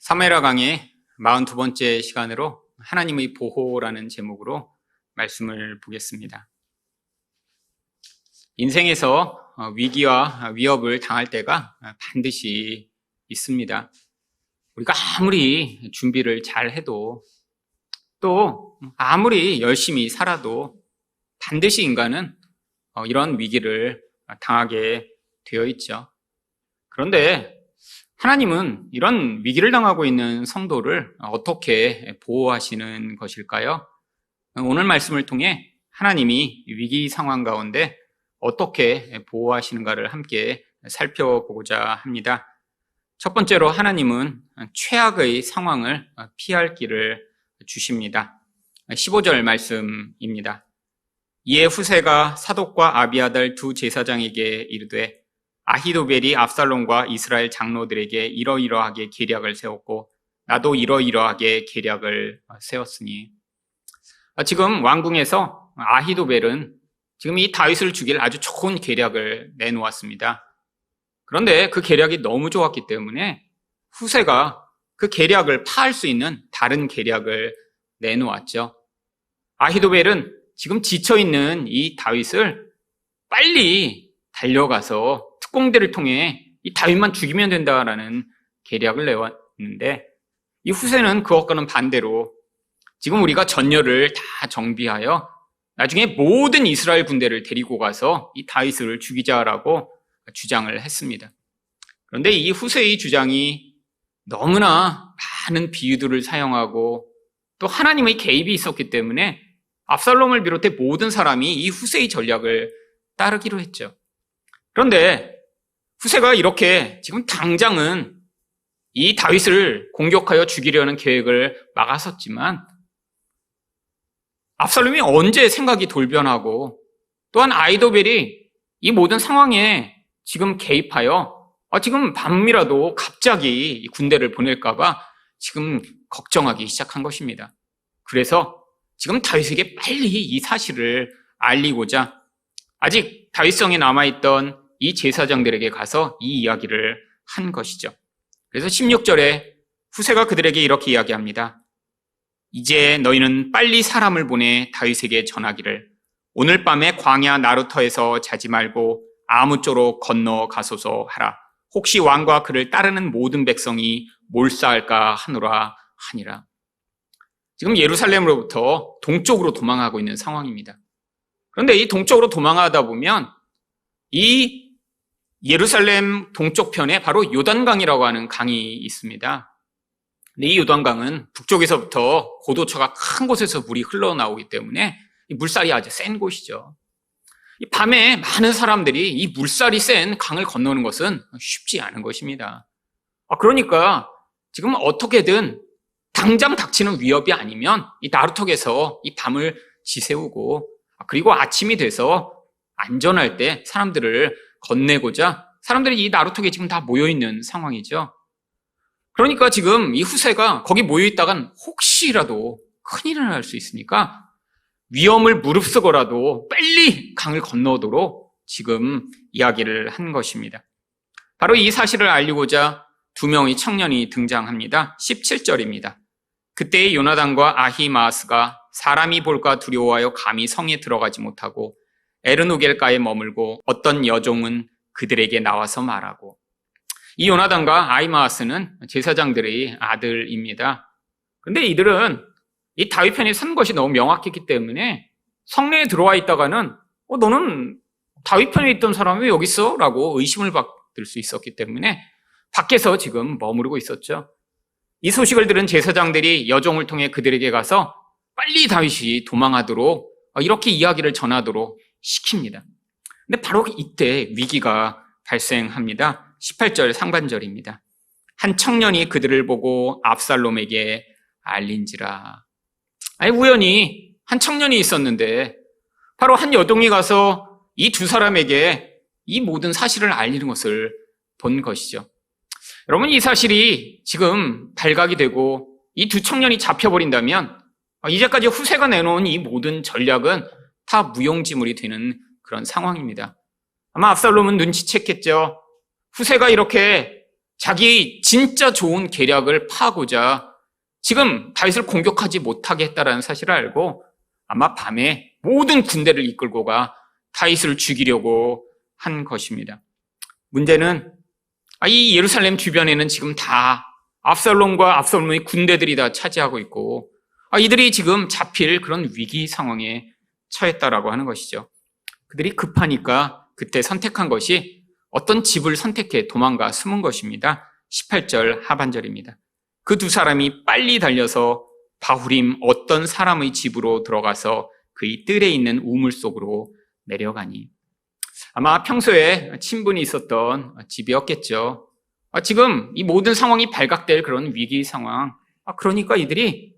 사무엘하 강의 42번째 시간으로 하나님의 보호라는 제목으로 말씀을 보겠습니다. 인생에서 위기와 위협을 당할 때가 반드시 있습니다. 우리가 아무리 준비를 잘 해도 또 아무리 열심히 살아도 반드시 인간은 이런 위기를 당하게 되어 있죠. 그런데 하나님은 이런 위기를 당하고 있는 성도를 어떻게 보호하시는 것일까요? 오늘 말씀을 통해 하나님이 위기 상황 가운데 어떻게 보호하시는가를 함께 살펴보고자 합니다. 첫 번째로 하나님은 최악의 상황을 피할 길을 주십니다. 15절 말씀입니다. 이에 후세가 사독과 아비아달 두 제사장에게 이르되 아히도벨이 압살롬과 이스라엘 장로들에게 이러이러하게 계략을 세웠고 나도 이러이러하게 계략을 세웠으니, 지금 왕궁에서 아히도벨은 지금 이 다윗을 죽일 아주 좋은 계략을 내놓았습니다. 그런데 그 계략이 너무 좋았기 때문에 후세가 그 계략을 파할 수 있는 다른 계략을 내놓았죠. 아히도벨은 지금 지쳐있는 이 다윗을 빨리 달려가서 특공대를 통해 이 다윗만 죽이면 된다라는 계략을 내왔는데, 이 후세는 그것과는 반대로 지금 우리가 전열을 다 정비하여 나중에 모든 이스라엘 군대를 데리고 가서 이 다윗을 죽이자라고 주장을 했습니다. 그런데 이 후세의 주장이 너무나 많은 비유들을 사용하고 또 하나님의 개입이 있었기 때문에 압살롬을 비롯해 모든 사람이 이 후세의 전략을 따르기로 했죠. 그런데 후세가 이렇게 지금 당장은 이 다윗을 공격하여 죽이려는 계획을 막았었지만 압살롬이 언제 생각이 돌변하고 또한 아히도벨이 이 모든 상황에 지금 개입하여 지금 밤이라도 갑자기 군대를 보낼까봐 지금 걱정하기 시작한 것입니다. 그래서 지금 다윗에게 빨리 이 사실을 알리고자 아직 다윗성에 남아있던 이 제사장들에게 가서 이 이야기를 한 것이죠. 그래서 16절에 후세가 그들에게 이렇게 이야기합니다. 이제 너희는 빨리 사람을 보내 다윗에게 전하기를 오늘 밤에 광야 나루터에서 자지 말고 아무쪼록 건너가소서 하라. 혹시 왕과 그를 따르는 모든 백성이 몰사할까 하노라 하니라. 지금 예루살렘으로부터 동쪽으로 도망하고 있는 상황입니다. 그런데 이 동쪽으로 도망하다 보면 이 예루살렘 동쪽편에 바로 요단강이라고 하는 강이 있습니다. 근데 이 요단강은 북쪽에서부터 고도처가 큰 곳에서 물이 흘러나오기 때문에 이 물살이 아주 센 곳이죠. 이 밤에 많은 사람들이 이 물살이 센 강을 건너는 것은 쉽지 않은 것입니다. 그러니까 지금 어떻게든 당장 닥치는 위협이 아니면 이 나루턱에서 이 밤을 지새우고 그리고 아침이 돼서 안전할 때 사람들을 건네고자 사람들이 이 나루턱에 지금 다 모여있는 상황이죠. 그러니까 지금 이 후세가 거기 모여있다간 혹시라도 큰일이 날 수 있으니까 위험을 무릅쓰고라도 빨리 강을 건너도록 지금 이야기를 한 것입니다. 바로 이 사실을 알리고자 두 명의 청년이 등장합니다. 17절입니다. 그때의 요나단과 아히마아스가 사람이 볼까 두려워하여 감히 성에 들어가지 못하고 에르누겔가에 머물고 어떤 여종은 그들에게 나와서 말하고, 이 요나단과 아히마아스는 제사장들의 아들입니다. 그런데 이들은 이 다윗 편에 선 것이 너무 명확했기 때문에 성내에 들어와 있다가는 너는 다윗 편에 있던 사람이 왜 여기 있어? 라고 의심을 받을 수 있었기 때문에 밖에서 지금 머무르고 있었죠. 이 소식을 들은 제사장들이 여종을 통해 그들에게 가서 빨리 다윗이 도망하도록 이렇게 이야기를 전하도록 시킵니다. 근데 바로 이때 위기가 발생합니다. 18절 상반절입니다. 한 청년이 그들을 보고 압살롬에게 알린지라. 우연히 한 청년이 있었는데 바로 한 여종이 가서 이 두 사람에게 이 모든 사실을 알리는 것을 본 것이죠. 여러분, 이 사실이 지금 발각이 되고 이 두 청년이 잡혀버린다면 이제까지 후세가 내놓은 이 모든 전략은 다 무용지물이 되는 그런 상황입니다. 아마 압살롬은 눈치챘겠죠. 후세가 이렇게 자기 진짜 좋은 계략을 파고자 지금 다윗을 공격하지 못하게 했다라는 사실을 알고 아마 밤에 모든 군대를 이끌고 가 다윗을 죽이려고 한 것입니다. 문제는 이 예루살렘 주변에는 지금 다 압살롬과 압살롬의 군대들이 다 차지하고 있고 이들이 지금 잡힐 그런 위기 상황에 처했다라고 하는 것이죠. 그들이 급하니까 그때 선택한 것이 어떤 집을 선택해 도망가 숨은 것입니다. 18절 하반절입니다. 그 두 사람이 빨리 달려서 바후림 어떤 사람의 집으로 들어가서 그의 뜰에 있는 우물 속으로 내려가니. 아마 평소에 친분이 있었던 집이었겠죠. 지금 이 모든 상황이 발각될 그런 위기 상황. 그러니까 이들이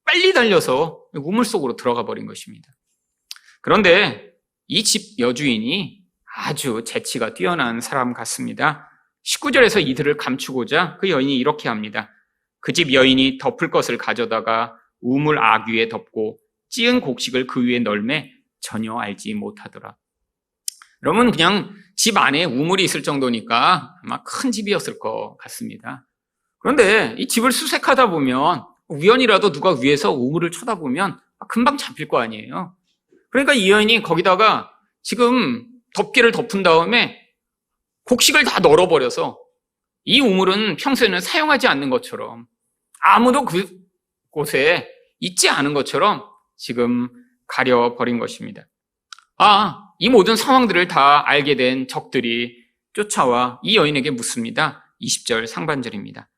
빨리 달려서 우물 속으로 들어가 버린 것입니다. 그런데 이 집 여주인이 아주 재치가 뛰어난 사람 같습니다. 19절에서 이들을 감추고자 그 여인이 이렇게 합니다. 그 집 여인이 덮을 것을 가져다가 우물 악 위에 덮고 찌은 곡식을 그 위에 널매 전혀 알지 못하더라. 여러분, 그냥 집 안에 우물이 있을 정도니까 아마 큰 집이었을 것 같습니다. 그런데 이 집을 수색하다 보면 우연이라도 누가 위에서 우물을 쳐다보면 금방 잡힐 거 아니에요. 그러니까 이 여인이 거기다가 지금 덮개를 덮은 다음에 곡식을 다 널어버려서 이 우물은 평소에는 사용하지 않는 것처럼 아무도 그곳에 있지 않은 것처럼 지금 가려버린 것입니다. 이 모든 상황들을 다 알게 된 적들이 쫓아와 이 여인에게 묻습니다. 20절 상반절입니다.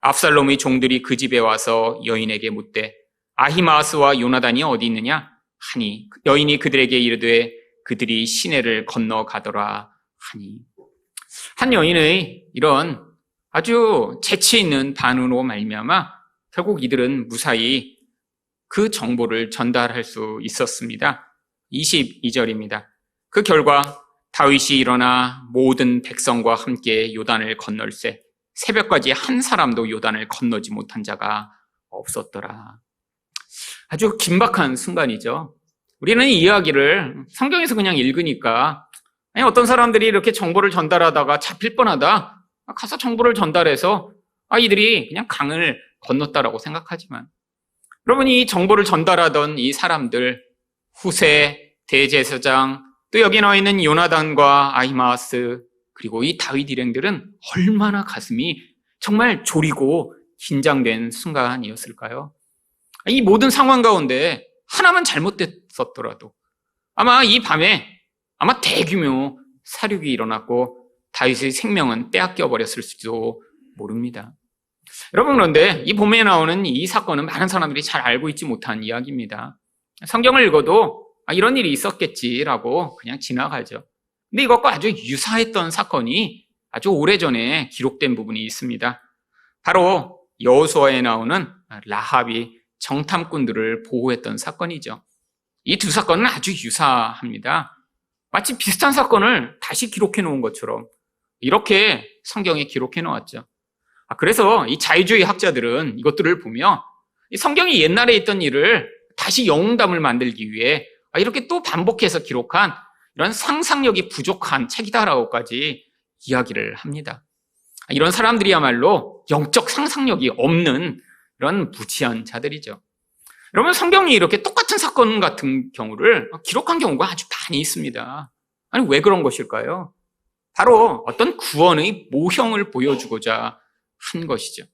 압살롬의 종들이 그 집에 와서 여인에게 묻되 아히마아스와 요나단이 어디 있느냐 하니 여인이 그들에게 이르되 그들이 시내를 건너가더라 하니. 한 여인의 이런 아주 재치 있는 반응으로 말미암아 결국 이들은 무사히 그 정보를 전달할 수 있었습니다. 22절입니다. 그 결과 다윗이 일어나 모든 백성과 함께 요단을 건널세 새벽까지 한 사람도 요단을 건너지 못한 자가 없었더라. 아주 긴박한 순간이죠. 우리는 이 이야기를 성경에서 그냥 읽으니까 어떤 사람들이 이렇게 정보를 전달하다가 잡힐 뻔하다 가서 정보를 전달해서 이들이 그냥 강을 건넜다라고 생각하지만, 여러분, 이 정보를 전달하던 이 사람들, 후세, 대제사장, 또 여기 나와 있는 요나단과 아히마아스, 그리고 이 다윗 일행들은 얼마나 가슴이 정말 졸이고 긴장된 순간이었을까요? 이 모든 상황 가운데 하나만 잘못됐었더라도 아마 이 밤에 대규모 사륙이 일어났고 다윗의 생명은 빼앗겨 버렸을 수도 모릅니다. 여러분, 그런데 이 본문에 나오는 이 사건은 많은 사람들이 잘 알고 있지 못한 이야기입니다. 성경을 읽어도 이런 일이 있었겠지라고 그냥 지나가죠. 근데 이것과 아주 유사했던 사건이 아주 오래전에 기록된 부분이 있습니다. 바로 여호수아에 나오는 라합이 정탐꾼들을 보호했던 사건이죠. 이 두 사건은 아주 유사합니다. 마치 비슷한 사건을 다시 기록해 놓은 것처럼 이렇게 성경에 기록해 놓았죠. 그래서 이 자유주의 학자들은 이것들을 보며 이 성경이 옛날에 있던 일을 다시 영웅담을 만들기 위해 이렇게 또 반복해서 기록한 이런 상상력이 부족한 책이다라고까지 이야기를 합니다. 이런 사람들이야말로 영적 상상력이 없는 이런 무지한 자들이죠. 여러분, 성경이 이렇게 똑같은 사건 같은 경우를 기록한 경우가 아주 많이 있습니다. 아니, 왜 그런 것일까요? 바로 어떤 구원의 모형을 보여주고자 한 것이죠.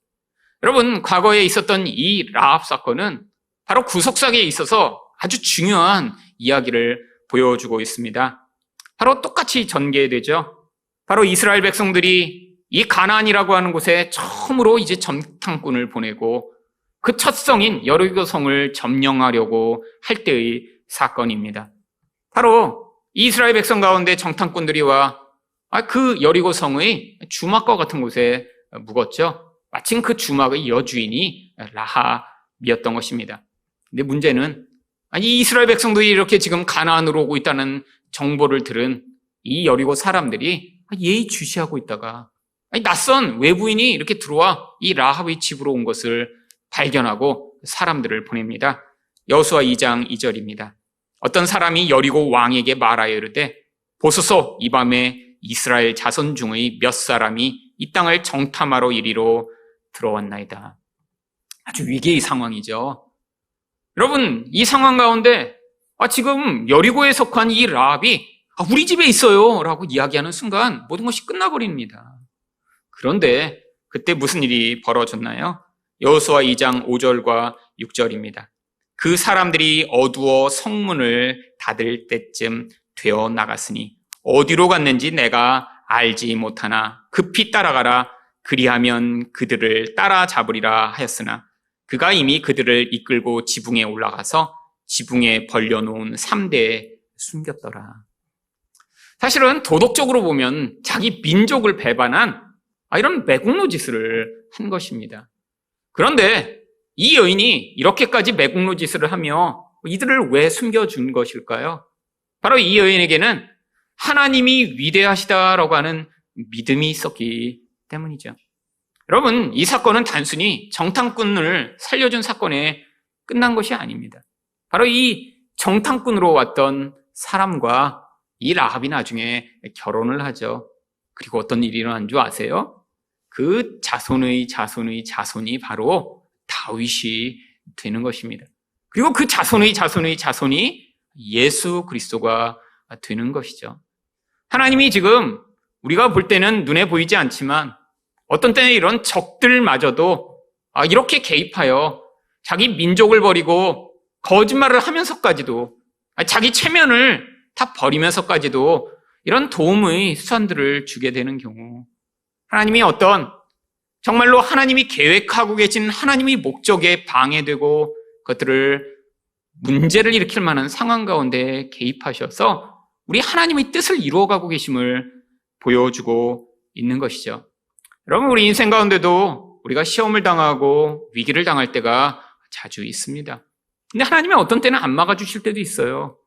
여러분, 과거에 있었던 이 라합 사건은 바로 구속사기에 있어서 아주 중요한 이야기를 보여주고 있습니다. 바로 똑같이 전개되죠. 바로 이스라엘 백성들이 이 가나안이라고 하는 곳에 처음으로 이제 정탐꾼을 보내고 그 첫 성인 여리고 성을 점령하려고 할 때의 사건입니다. 바로 이스라엘 백성 가운데 정탐꾼들이 와 그 여리고 성의 주막과 같은 곳에 묵었죠. 마침 그 주막의 여주인이 라합이었던 것입니다. 근데 문제는 이 이스라엘 백성들이 이렇게 지금 가나안으로 오고 있다는 정보를 들은 이 여리고 사람들이 예의주시하고 있다가 낯선 외부인이 이렇게 들어와 이 라합의 집으로 온 것을 발견하고 사람들을 보냅니다. 여호수아 2장 2절입니다. 어떤 사람이 여리고 왕에게 말하여 이르되 보소서, 이 밤에 이스라엘 자손 중의 몇 사람이 이 땅을 정탐하러 이리로 들어왔나이다. 아주 위기의 상황이죠. 여러분, 이 상황 가운데 지금 여리고에 속한 이 라합이 우리 집에 있어요 라고 이야기하는 순간 모든 것이 끝나버립니다. 그런데 그때 무슨 일이 벌어졌나요? 여호수아 2장 5절과 6절입니다. 그 사람들이 어두워 성문을 닫을 때쯤 되어 나갔으니 어디로 갔는지 내가 알지 못하나 급히 따라가라. 그리하면 그들을 따라잡으리라 하였으나 그가 이미 그들을 이끌고 지붕에 올라가서 지붕에 벌려놓은 3대에 숨겼더라. 사실은 도덕적으로 보면 자기 민족을 배반한 이런 매국노 짓을 한 것입니다. 그런데 이 여인이 이렇게까지 매국노 짓을 하며 이들을 왜 숨겨준 것일까요? 바로 이 여인에게는 하나님이 위대하시다라고 하는 믿음이 있었기 때문이죠. 여러분, 이 사건은 단순히 정탐꾼을 살려준 사건에 끝난 것이 아닙니다. 바로 이 정탐꾼으로 왔던 사람과 이 라합이 나중에 결혼을 하죠. 그리고 어떤 일이 일어난 줄 아세요? 그 자손의 자손의 자손이 바로 다윗이 되는 것입니다. 그리고 그 자손의 자손의 자손이 예수 그리스도가 되는 것이죠. 하나님이 지금 우리가 볼 때는 눈에 보이지 않지만 어떤 때는 이런 적들마저도 이렇게 개입하여 자기 민족을 버리고 거짓말을 하면서까지도 자기 체면을 다 버리면서까지도 이런 도움의 수단들을 주게 되는 경우, 하나님이 어떤 정말로 하나님이 계획하고 계신 하나님의 목적에 방해되고 그것들을 문제를 일으킬 만한 상황 가운데 개입하셔서 우리 하나님의 뜻을 이루어가고 계심을 보여주고 있는 것이죠. 여러분, 우리 인생 가운데도 우리가 시험을 당하고 위기를 당할 때가 자주 있습니다. 근데 하나님이 어떤 때는 안 막아주실 때도 있어요.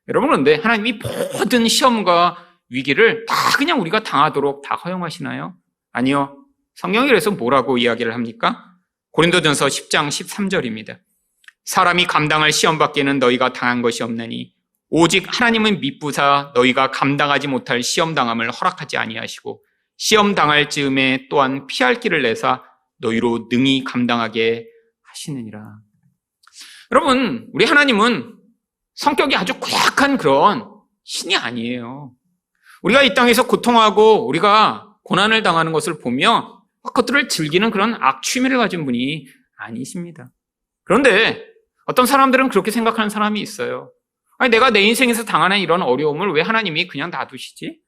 여러분, 그런데 하나님이 모든 시험과 위기를 다 그냥 우리가 당하도록 다 허용하시나요? 아니요. 성경이 그래서 뭐라고 이야기를 합니까? 고린도전서 10장 13절입니다. 사람이 감당할 시험 밖에는 너희가 당한 것이 없나니 오직 하나님은 미쁘사 너희가 감당하지 못할 시험 당함을 허락하지 아니하시고 시험 당할 즈음에 또한 피할 길을 내사 너희로 능히 감당하게 하시느니라. 여러분, 우리 하나님은 성격이 아주 고약한 그런 신이 아니에요. 우리가 이 땅에서 고통하고 우리가 고난을 당하는 것을 보며 그것들을 즐기는 그런 악취미를 가진 분이 아니십니다. 그런데 어떤 사람들은 그렇게 생각하는 사람이 있어요. 내가 내 인생에서 당하는 이런 어려움을 왜 하나님이 그냥 놔두시지?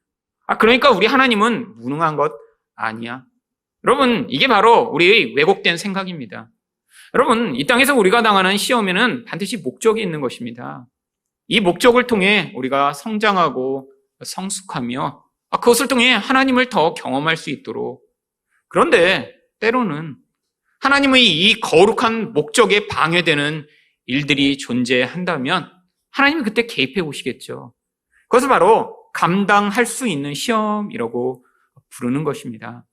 그러니까 우리 하나님은 무능한 것 아니야. 여러분, 이게 바로 우리의 왜곡된 생각입니다. 여러분, 이 땅에서 우리가 당하는 시험에는 반드시 목적이 있는 것입니다. 이 목적을 통해 우리가 성장하고 성숙하며 그것을 통해 하나님을 더 경험할 수 있도록. 그런데 때로는 하나님의 이 거룩한 목적에 방해되는 일들이 존재한다면 하나님이 그때 개입해 보시겠죠. 그것을 바로 감당할 수 있는 시험이라고 부르는 것입니다.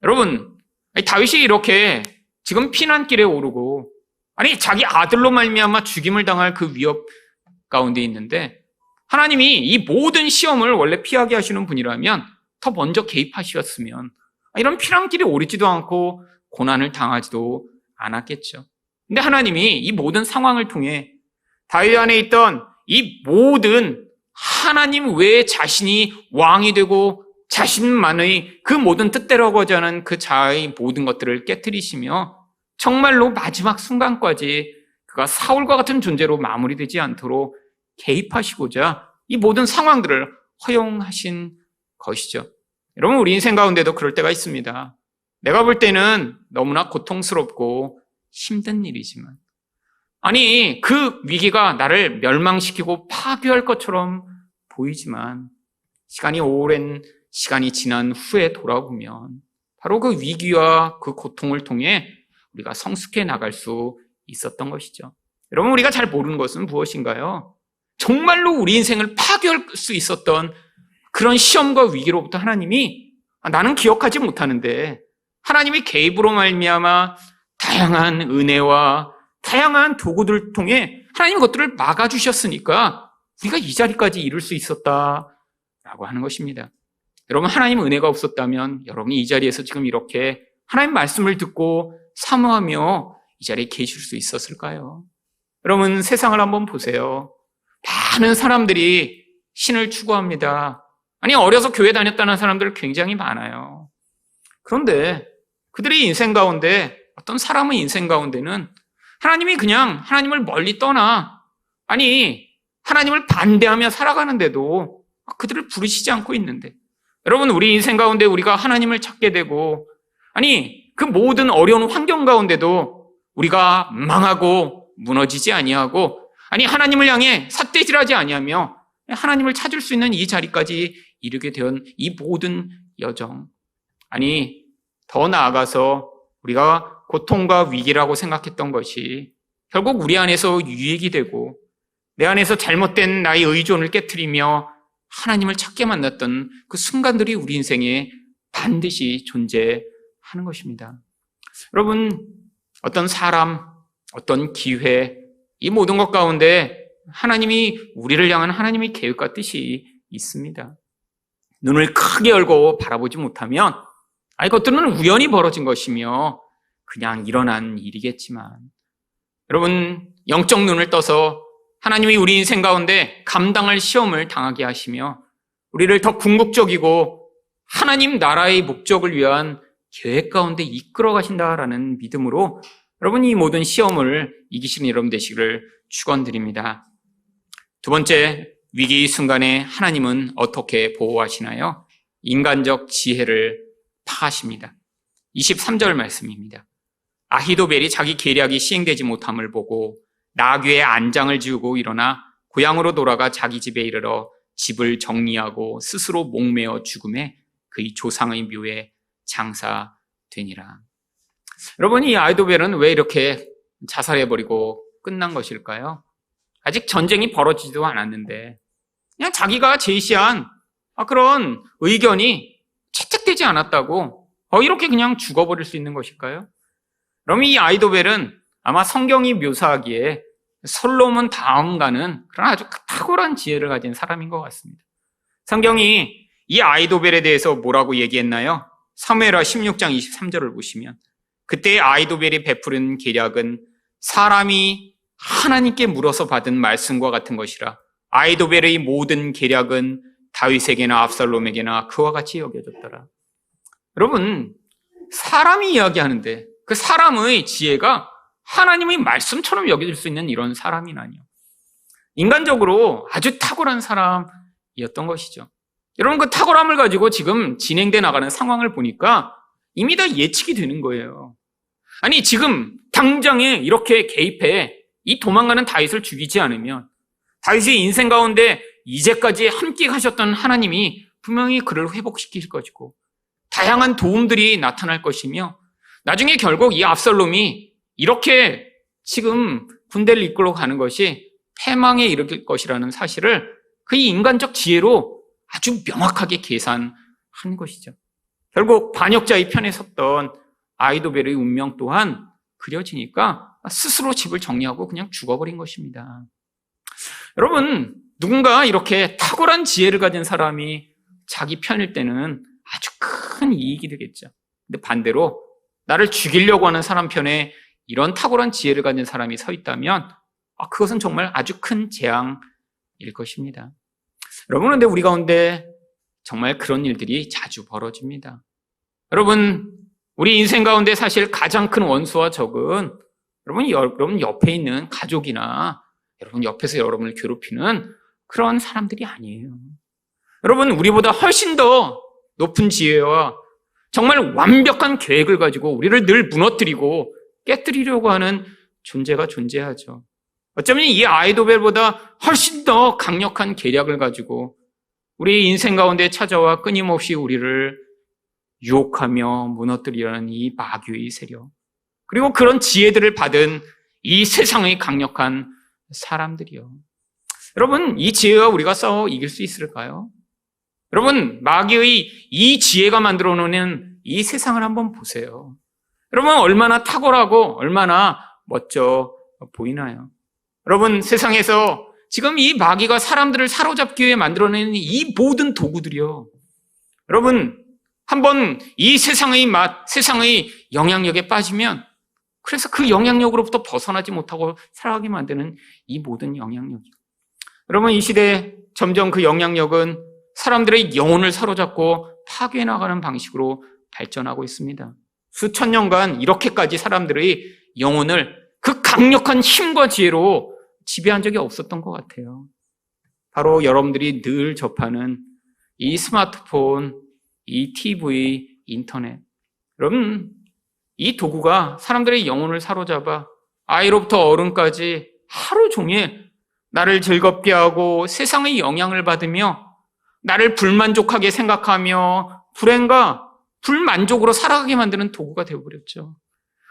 여러분, 다윗이 이렇게 지금 피난길에 오르고 자기 아들로 말미암아 죽임을 당할 그 위협 가운데 있는데 하나님이 이 모든 시험을 원래 피하게 하시는 분이라면 더 먼저 개입하셨으면 이런 피난길에 오르지도 않고 고난을 당하지도 않았겠죠. 근데 하나님이 이 모든 상황을 통해 다윗 안에 있던 이 모든 하나님 외에 자신이 왕이 되고 자신만의 그 모든 뜻대로 하고자 하는 그 자아의 모든 것들을 깨트리시며 정말로 마지막 순간까지 그가 사울과 같은 존재로 마무리되지 않도록 개입하시고자 이 모든 상황들을 허용하신 것이죠. 여러분, 우리 인생 가운데도 그럴 때가 있습니다. 내가 볼 때는 너무나 고통스럽고 힘든 일이지만 그 위기가 나를 멸망시키고 파괴할 것처럼 보이지만 오랜 시간이 지난 후에 돌아보면 바로 그 위기와 그 고통을 통해 우리가 성숙해 나갈 수 있었던 것이죠. 여러분, 우리가 잘 모르는 것은 무엇인가요? 정말로 우리 인생을 파괴할 수 있었던 그런 시험과 위기로부터 하나님이 나는 기억하지 못하는데 하나님의 개입으로 말미암아 다양한 은혜와 다양한 도구들을 통해 하나님 것들을 막아주셨으니까 우리가 이 자리까지 이룰 수 있었다라고 하는 것입니다. 여러분, 하나님 은혜가 없었다면 여러분이 이 자리에서 지금 이렇게 하나님 말씀을 듣고 사모하며 이 자리에 계실 수 있었을까요? 여러분, 세상을 한번 보세요. 많은 사람들이 신을 추구합니다. 아니, 어려서 교회 다녔다는 사람들 굉장히 많아요. 그런데 그들의 인생 가운데, 어떤 사람의 인생 가운데는 하나님이 그냥 하나님을 멀리 떠나, 아니, 하나님을 반대하며 살아가는데도 그들을 부르시지 않고 있는데, 여러분, 우리 인생 가운데 우리가 하나님을 찾게 되고, 아니, 그 모든 어려운 환경 가운데도 우리가 망하고 무너지지 아니하고, 아니, 하나님을 향해 삿대질하지 아니하며 하나님을 찾을 수 있는 이 자리까지 이르게 된 이 모든 여정, 아니, 더 나아가서 우리가 고통과 위기라고 생각했던 것이 결국 우리 안에서 유익이 되고, 내 안에서 잘못된 나의 의존을 깨트리며 하나님을 찾게 만났던 그 순간들이 우리 인생에 반드시 존재하는 것입니다. 여러분, 어떤 사람, 어떤 기회, 이 모든 것 가운데 하나님이, 우리를 향한 하나님의 계획과 뜻이 있습니다. 눈을 크게 열고 바라보지 못하면, 그것들은 우연히 벌어진 것이며 그냥 일어난 일이겠지만, 여러분, 영적 눈을 떠서 하나님이 우리 인생 가운데 감당할 시험을 당하게 하시며 우리를 더 궁극적이고 하나님 나라의 목적을 위한 계획 가운데 이끌어 가신다라는 믿음으로 여러분, 이 모든 시험을 이기시는 여러분 되시기를 축원드립니다. 두 번째, 위기 순간에 하나님은 어떻게 보호하시나요? 인간적 지혜를 파하십니다. 23절 말씀입니다. 아히도벨이 자기 계략이 시행되지 못함을 보고 나귀의 안장을 지우고 일어나 고향으로 돌아가 자기 집에 이르러 집을 정리하고 스스로 목매어 죽음에 그의 조상의 묘에 장사되니라. 여러분, 이 아히도벨은 왜 이렇게 자살해버리고 끝난 것일까요? 아직 전쟁이 벌어지지도 않았는데 그냥 자기가 제시한 그런 의견이 채택되지 않았다고 이렇게 그냥 죽어버릴 수 있는 것일까요? 그럼 이 아히도벨은 아마 성경이 묘사하기에 솔로몬 다음가는 그런 아주 탁월한 지혜를 가진 사람인 것 같습니다. 성경이 이 아히도벨에 대해서 뭐라고 얘기했나요? 사무엘하 16장 23절을 보시면, 그때 아히도벨이 베푸른 계략은 사람이 하나님께 물어서 받은 말씀과 같은 것이라 아히도벨의 모든 계략은 다윗에게나 압살롬에게나 그와 같이 여겨졌더라. 여러분, 사람이 이야기하는데 그 사람의 지혜가 하나님의 말씀처럼 여겨질 수 있는 이런 사람이라니요. 인간적으로 아주 탁월한 사람이었던 것이죠. 여러분, 그 탁월함을 가지고 지금 진행돼 나가는 상황을 보니까 이미 다 예측이 되는 거예요. 아니, 지금 당장에 이렇게 개입해 이 도망가는 다윗을 죽이지 않으면 다윗의 인생 가운데 이제까지 함께 가셨던 하나님이 분명히 그를 회복시킬 것이고 다양한 도움들이 나타날 것이며 나중에 결국 이 압살롬이 이렇게 지금 군대를 이끌어 가는 것이 패망에 이르길 것이라는 사실을 그의 인간적 지혜로 아주 명확하게 계산한 것이죠. 결국 반역자의 편에 섰던 아히도벨의 운명 또한 그려지니까 스스로 집을 정리하고 그냥 죽어버린 것입니다. 여러분, 누군가 이렇게 탁월한 지혜를 가진 사람이 자기 편일 때는 아주 큰 이익이 되겠죠. 근데 반대로 나를 죽이려고 하는 사람 편에 이런 탁월한 지혜를 가진 사람이 서 있다면 그것은 정말 아주 큰 재앙일 것입니다. 여러분, 그런데 우리 가운데 정말 그런 일들이 자주 벌어집니다. 여러분, 우리 인생 가운데 사실 가장 큰 원수와 적은 여러분 옆에 있는 가족이나 여러분 옆에서 여러분을 괴롭히는 그런 사람들이 아니에요. 여러분, 우리보다 훨씬 더 높은 지혜와 정말 완벽한 계획을 가지고 우리를 늘 무너뜨리고 깨뜨리려고 하는 존재가 존재하죠. 어쩌면 이 아히도벨보다 훨씬 더 강력한 계략을 가지고 우리 인생 가운데 찾아와 끊임없이 우리를 유혹하며 무너뜨리려는 이 마귀의 세력, 그리고 그런 지혜들을 받은 이 세상의 강력한 사람들이요. 여러분, 이 지혜와 우리가 싸워 이길 수 있을까요? 여러분, 마귀의 이 지혜가 만들어 놓는 이 세상을 한번 보세요. 여러분, 얼마나 탁월하고 얼마나 멋져 보이나요? 여러분, 세상에서 지금 이 마귀가 사람들을 사로잡기 위해 만들어내는 이 모든 도구들이요, 여러분, 한번 이 세상의 맛, 세상의 영향력에 빠지면 그래서 그 영향력으로부터 벗어나지 못하고 살아가게 만드는 이 모든 영향력이요. 여러분, 이 시대에 점점 그 영향력은 사람들의 영혼을 사로잡고 파괴해 나가는 방식으로 발전하고 있습니다. 수천 년간 이렇게까지 사람들의 영혼을 그 강력한 힘과 지혜로 지배한 적이 없었던 것 같아요. 바로 여러분들이 늘 접하는 이 스마트폰, 이 TV, 인터넷. 여러분, 이 도구가 사람들의 영혼을 사로잡아 아이로부터 어른까지 하루 종일 나를 즐겁게 하고 세상의 영향을 받으며 나를 불만족하게 생각하며 불행과 불만족으로 살아가게 만드는 도구가 되어버렸죠.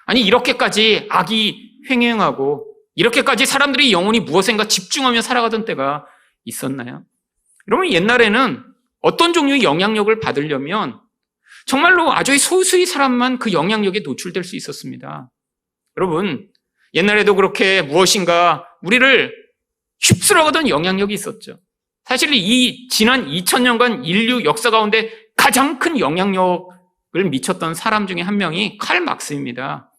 아니, 이렇게까지 악이 횡행하고 이렇게까지 사람들의 영혼이 무엇인가 집중하며 살아가던 때가 있었나요? 여러분, 옛날에는 어떤 종류의 영향력을 받으려면 정말로 아주 소수의 사람만 그 영향력에 노출될 수 있었습니다. 여러분, 옛날에도 그렇게 무엇인가 우리를 휩쓸어가던 영향력이 있었죠. 사실 이 지난 2000년간 인류 역사 가운데 가장 큰 영향력을 미쳤던 사람 중에 한 명이 칼 막스입니다.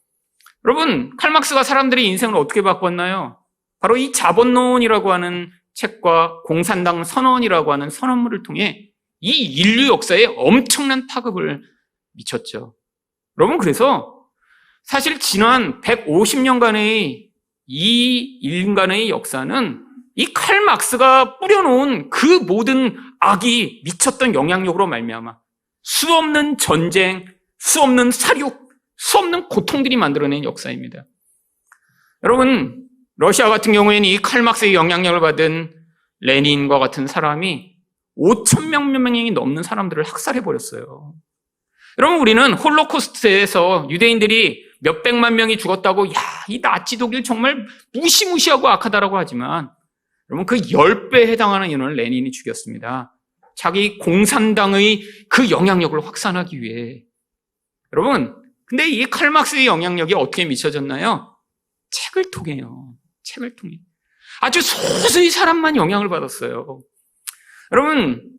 여러분, 칼 막스가 사람들의 인생을 어떻게 바꿨나요? 바로 이 자본론이라고 하는 책과 공산당 선언이라고 하는 선언물을 통해 이 인류 역사에 엄청난 파급을 미쳤죠. 여러분, 그래서 사실 지난 150년간의 이 인간의 역사는 이 칼 막스가 뿌려놓은 그 모든 악이 미쳤던 영향력으로 말미암아 수없는 전쟁, 수없는 사륙, 수없는 고통들이 만들어낸 역사입니다. 여러분, 러시아 같은 경우에는 이 칼 막스의 영향력을 받은 레닌과 같은 사람이 5,000명이 넘는 사람들을 학살해버렸어요. 여러분, 우리는 홀로코스트에서 유대인들이 몇백만 명이 죽었다고 이 나치 독일 정말 무시무시하고 악하다라고 하지만 여러분, 그 10배에 해당하는 인원을 레닌이 죽였습니다. 자기 공산당의 그 영향력을 확산하기 위해. 여러분, 근데 이 칼 막스의 영향력이 어떻게 미쳐졌나요? 책을 통해요. 책을 통해. 아주 소수의 사람만 영향을 받았어요. 여러분,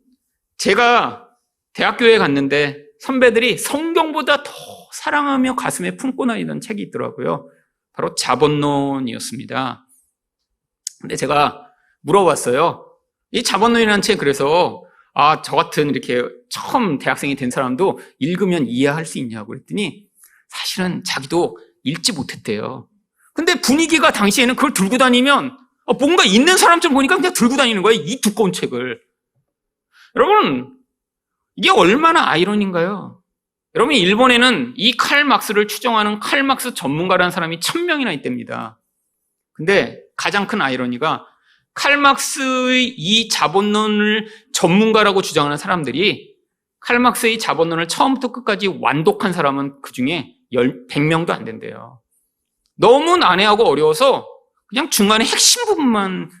제가 대학교에 갔는데 선배들이 성경보다 더 사랑하며 가슴에 품고 다니던 책이 있더라고요. 바로 자본론이었습니다. 근데 제가 물어봤어요. 이 자본론이라는 책, 그래서 저 같은 이렇게 처음 대학생이 된 사람도 읽으면 이해할 수 있냐고 그랬더니 사실은 자기도 읽지 못했대요. 근데 분위기가 당시에는 그걸 들고 다니면 뭔가 있는 사람처럼 보니까 그냥 들고 다니는 거예요. 이 두꺼운 책을. 여러분, 이게 얼마나 아이러니인가요? 여러분, 일본에는 이 칼 막스를 추정하는 칼 막스 전문가라는 사람이 1000명이나 있답니다. 근데 가장 큰 아이러니가 칼 막스의 이 자본론을 전문가라고 주장하는 사람들이 칼 막스의 자본론을 처음부터 끝까지 완독한 사람은 그중에 100명도 안 된대요. 너무 난해하고 어려워서 그냥 중간에 핵심 부분만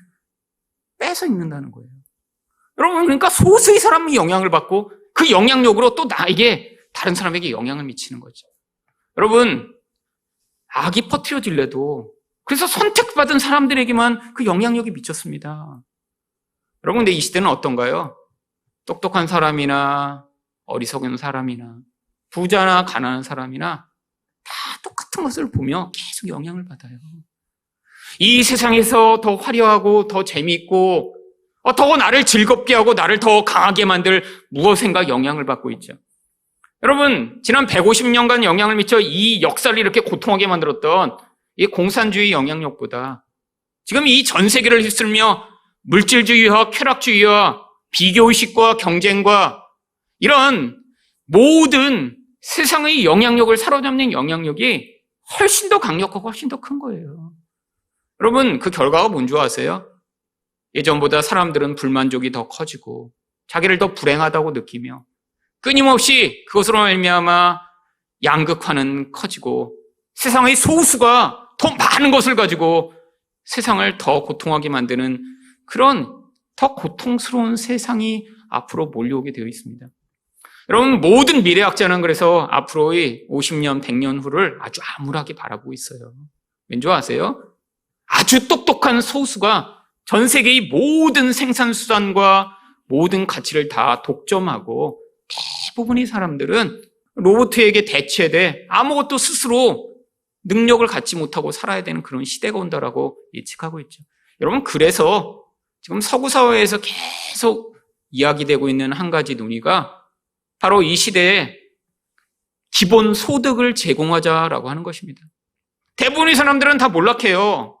빼서 읽는다는 거예요. 여러분, 그러니까 소수의 사람이 영향을 받고 그 영향력으로 또 나에게, 다른 사람에게 영향을 미치는 거죠. 여러분, 악이 퍼뜨려질래도 그래서 선택받은 사람들에게만 그 영향력이 미쳤습니다. 여러분, 근데 이 시대는 어떤가요? 똑똑한 사람이나 어리석은 사람이나 부자나 가난한 사람이나 다 똑같은 것을 보며 계속 영향을 받아요. 이 세상에서 더 화려하고 더 재미있고 더 나를 즐겁게 하고 나를 더 강하게 만들 무엇인가 영향을 받고 있죠. 여러분, 지난 150년간 영향을 미쳐 이 역사를 이렇게 고통하게 만들었던 이 공산주의 영향력보다 지금 이 전 세계를 휩쓸며 물질주의와 쾌락주의와 비교의식과 경쟁과 이런 모든 세상의 영향력을 사로잡는 영향력이 훨씬 더 강력하고 훨씬 더 큰 거예요. 여러분, 그 결과가 뭔 줄 아세요? 예전보다 사람들은 불만족이 더 커지고 자기를 더 불행하다고 느끼며 끊임없이 그것으로 말미암아 양극화는 커지고 세상의 소수가 더 많은 것을 가지고 세상을 더 고통하게 만드는 그런 더 고통스러운 세상이 앞으로 몰려오게 되어 있습니다. 여러분, 모든 미래학자는 그래서 앞으로의 50년, 100년 후를 아주 암울하게 바라보고 있어요. 왠지 아세요? 아주 똑똑한 소수가 전 세계의 모든 생산수단과 모든 가치를 다 독점하고 대부분의 사람들은 로봇에게 대체돼 아무것도 스스로 능력을 갖지 못하고 살아야 되는 그런 시대가 온다라고 예측하고 있죠. 여러분, 그래서 지금 서구 사회에서 계속 이야기되고 있는 한 가지 논의가 바로 이 시대에 기본 소득을 제공하자라고 하는 것입니다. 대부분의 사람들은 다 몰락해요.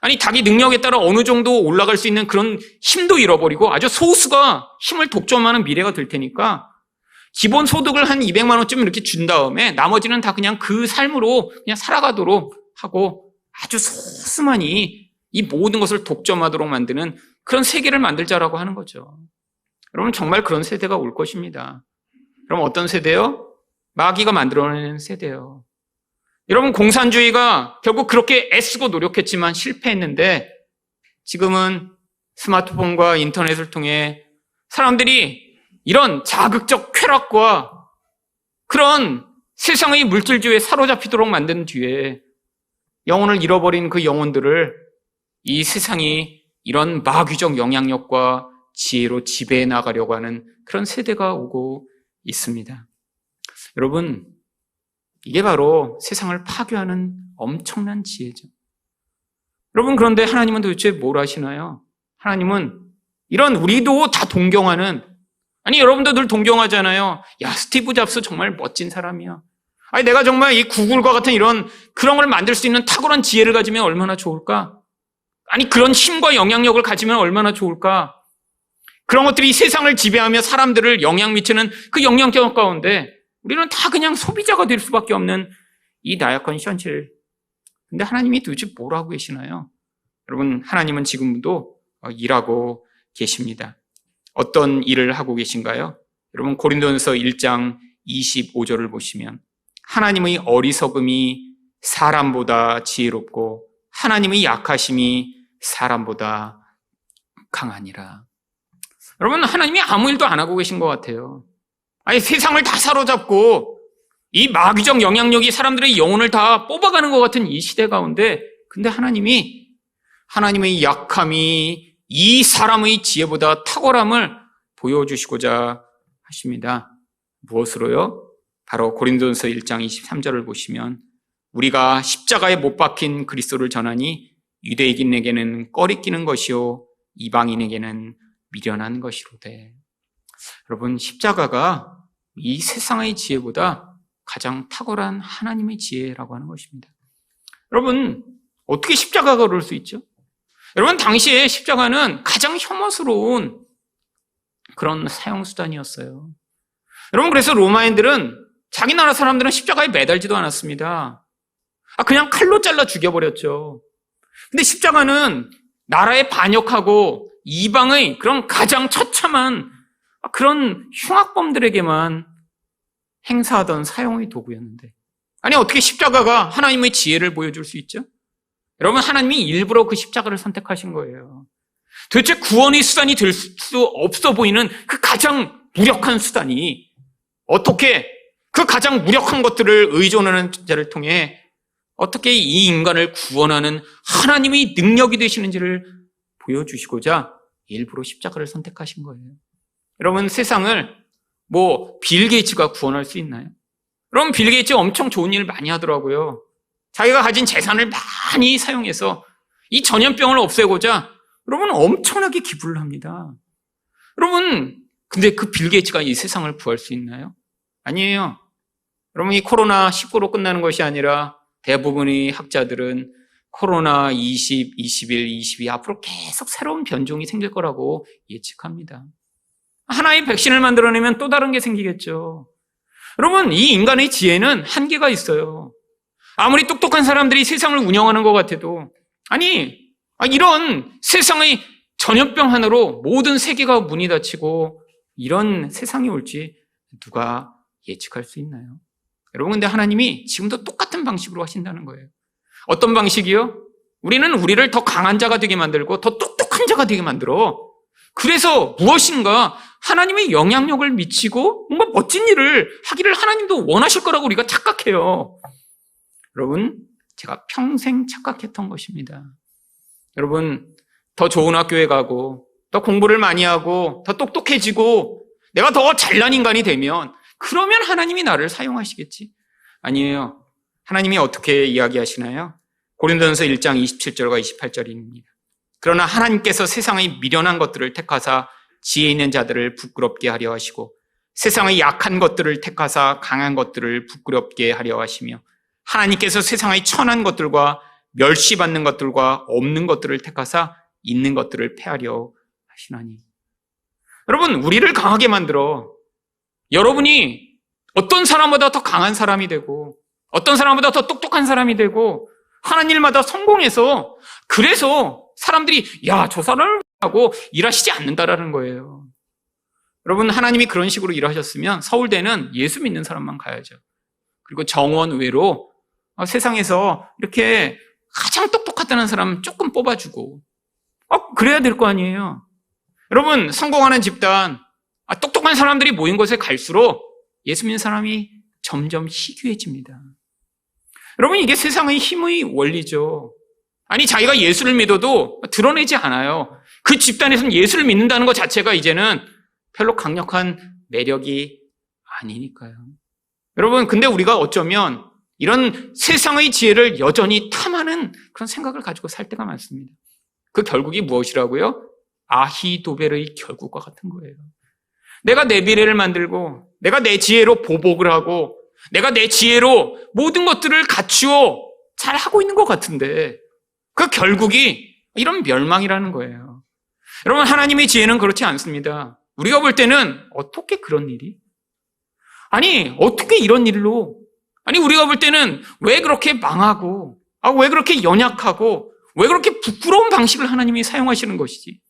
아니, 자기 능력에 따라 어느 정도 올라갈 수 있는 그런 힘도 잃어버리고 아주 소수가 힘을 독점하는 미래가 될 테니까 기본 소득을 한 200만 원쯤 이렇게 준 다음에 나머지는 다 그냥 그 삶으로 그냥 살아가도록 하고 아주 소수만이 이 모든 것을 독점하도록 만드는 그런 세계를 만들자라고 하는 거죠. 여러분, 정말 그런 세대가 올 것입니다. 그럼 어떤 세대요? 마귀가 만들어내는 세대요. 여러분, 공산주의가 결국 그렇게 애쓰고 노력했지만 실패했는데 지금은 스마트폰과 인터넷을 통해 사람들이 이런 자극적 쾌락과 그런 세상의 물질주의에 사로잡히도록 만든 뒤에 영혼을 잃어버린 그 영혼들을 이 세상이 이런 마귀적 영향력과 지혜로 지배해 나가려고 하는 그런 세대가 오고 있습니다. 여러분, 이게 바로 세상을 파괴하는 엄청난 지혜죠. 여러분, 그런데 하나님은 도대체 뭘 하시나요? 하나님은 이런 우리도 다 동경하는, 아니, 여러분도 늘 동경하잖아요. 야, 스티브 잡스 정말 멋진 사람이야. 아니, 내가 정말 이 구글과 같은 이런 그런 걸 만들 수 있는 탁월한 지혜를 가지면 얼마나 좋을까? 아니, 그런 힘과 영향력을 가지면 얼마나 좋을까? 그런 것들이 세상을 지배하며 사람들을 영향 미치는 그 영향력 가운데 우리는 다 그냥 소비자가 될 수밖에 없는 이 나약한 현실. 근데 하나님이 도대체 뭘 하고 계시나요? 여러분, 하나님은 지금도 일하고 계십니다. 어떤 일을 하고 계신가요? 여러분, 고린도전서 1장 25절을 보시면 하나님의 어리석음이 사람보다 지혜롭고 하나님의 약하심이 사람보다 강하니라. 여러분, 하나님이 아무 일도 안 하고 계신 것 같아요. 아니, 세상을 다 사로잡고 이 마귀적 영향력이 사람들의 영혼을 다 뽑아가는 것 같은 이 시대 가운데, 근데 하나님의 약함이 이 사람의 지혜보다 탁월함을 보여주시고자 하십니다. 무엇으로요? 바로 고린도전서 1장 23절을 보시면 우리가 십자가에 못 박힌 그리스도를 전하니 유대인에게는 꺼리끼는 것이요 이방인에게는 미련한 것이로되. 여러분, 십자가가 이 세상의 지혜보다 가장 탁월한 하나님의 지혜라고 하는 것입니다. 여러분, 어떻게 십자가가 그럴 수 있죠? 여러분, 당시에 십자가는 가장 혐오스러운 그런 사형수단이었어요. 여러분, 그래서 로마인들은 자기 나라 사람들은 십자가에 매달지도 않았습니다. 그냥 칼로 잘라 죽여버렸죠. 근데 십자가는 나라에 반역하고 이방의 그런 가장 처참한 그런 흉악범들에게만 행사하던 사형의 도구였는데, 아니, 어떻게 십자가가 하나님의 지혜를 보여줄 수 있죠? 여러분, 하나님이 일부러 그 십자가를 선택하신 거예요. 도대체 구원의 수단이 될 수 없어 보이는 그 가장 무력한 수단이 어떻게 그 가장 무력한 것들을 의존하는 자를 통해 어떻게 이 인간을 구원하는 하나님의 능력이 되시는지를 보여주시고자 일부러 십자가를 선택하신 거예요. 여러분, 세상을 빌 게이츠가 구원할 수 있나요? 여러분, 빌 게이츠 엄청 좋은 일 많이 하더라고요. 자기가 가진 재산을 많이 사용해서 이 전염병을 없애고자 여러분 엄청나게 기부를 합니다. 여러분, 근데 그 빌 게이츠가 이 세상을 구할 수 있나요? 아니에요. 여러분, 이 코로나19로 끝나는 것이 아니라 대부분의 학자들은 코로나 20, 21, 22 앞으로 계속 새로운 변종이 생길 거라고 예측합니다. 하나의 백신을 만들어내면 또 다른 게 생기겠죠. 여러분, 이 인간의 지혜는 한계가 있어요. 아무리 똑똑한 사람들이 세상을 운영하는 것 같아도, 이런 세상의 전염병 하나로 모든 세계가 문이 닫히고 이런 세상이 올지 누가 예측할 수 있나요? 여러분, 근데 하나님이 지금도 똑같은 방식으로 하신다는 거예요. 어떤 방식이요? 우리는 우리를 더 강한 자가 되게 만들고 더 똑똑한 자가 되게 만들어. 그래서 무엇인가 하나님의 영향력을 미치고 뭔가 멋진 일을 하기를 하나님도 원하실 거라고 우리가 착각해요. 여러분, 제가 평생 착각했던 것입니다. 여러분, 더 좋은 학교에 가고 더 공부를 많이 하고 더 똑똑해지고 내가 더 잘난 인간이 되면 그러면 하나님이 나를 사용하시겠지. 아니에요. 하나님이 어떻게 이야기하시나요? 고린도전서 1장 27절과 28절입니다. 그러나 하나님께서 세상의 미련한 것들을 택하사 지혜 있는 자들을 부끄럽게 하려 하시고 세상의 약한 것들을 택하사 강한 것들을 부끄럽게 하려 하시며 하나님께서 세상의 천한 것들과 멸시받는 것들과 없는 것들을 택하사 있는 것들을 패하려 하시나니. 여러분, 우리를 강하게 만들어 여러분이 어떤 사람보다 더 강한 사람이 되고 어떤 사람보다 더 똑똑한 사람이 되고 하는 일마다 성공해서 그래서 사람들이 야, 저 사람을 하고 일하시지 않는다라는 거예요. 여러분, 하나님이 그런 식으로 일하셨으면 서울대는 예수 믿는 사람만 가야죠. 그리고 정원 외로 세상에서 이렇게 가장 똑똑하다는 사람 조금 뽑아주고 그래야 될 거 아니에요. 여러분, 성공하는 집단, 똑똑한 사람들이 모인 곳에 갈수록 예수 믿는 사람이 점점 희귀해집니다. 여러분, 이게 세상의 힘의 원리죠. 아니, 자기가 예수를 믿어도 드러내지 않아요. 그 집단에서는 예수를 믿는다는 것 자체가 이제는 별로 강력한 매력이 아니니까요. 여러분, 근데 우리가 어쩌면 이런 세상의 지혜를 여전히 탐하는 그런 생각을 가지고 살 때가 많습니다. 그 결국이 무엇이라고요? 아히도벨의 결국과 같은 거예요. 내가 내 미래를 만들고 내가 내 지혜로 보복을 하고 내가 내 지혜로 모든 것들을 갖추어 잘 하고 있는 것 같은데 그 결국이 이런 멸망이라는 거예요. 여러분, 하나님의 지혜는 그렇지 않습니다. 우리가 볼 때는 어떻게 그런 일이? 아니, 어떻게 이런 일로? 아니, 우리가 볼 때는 왜 그렇게 망하고 왜 그렇게 연약하고 왜 그렇게 부끄러운 방식을 하나님이 사용하시는 것이지?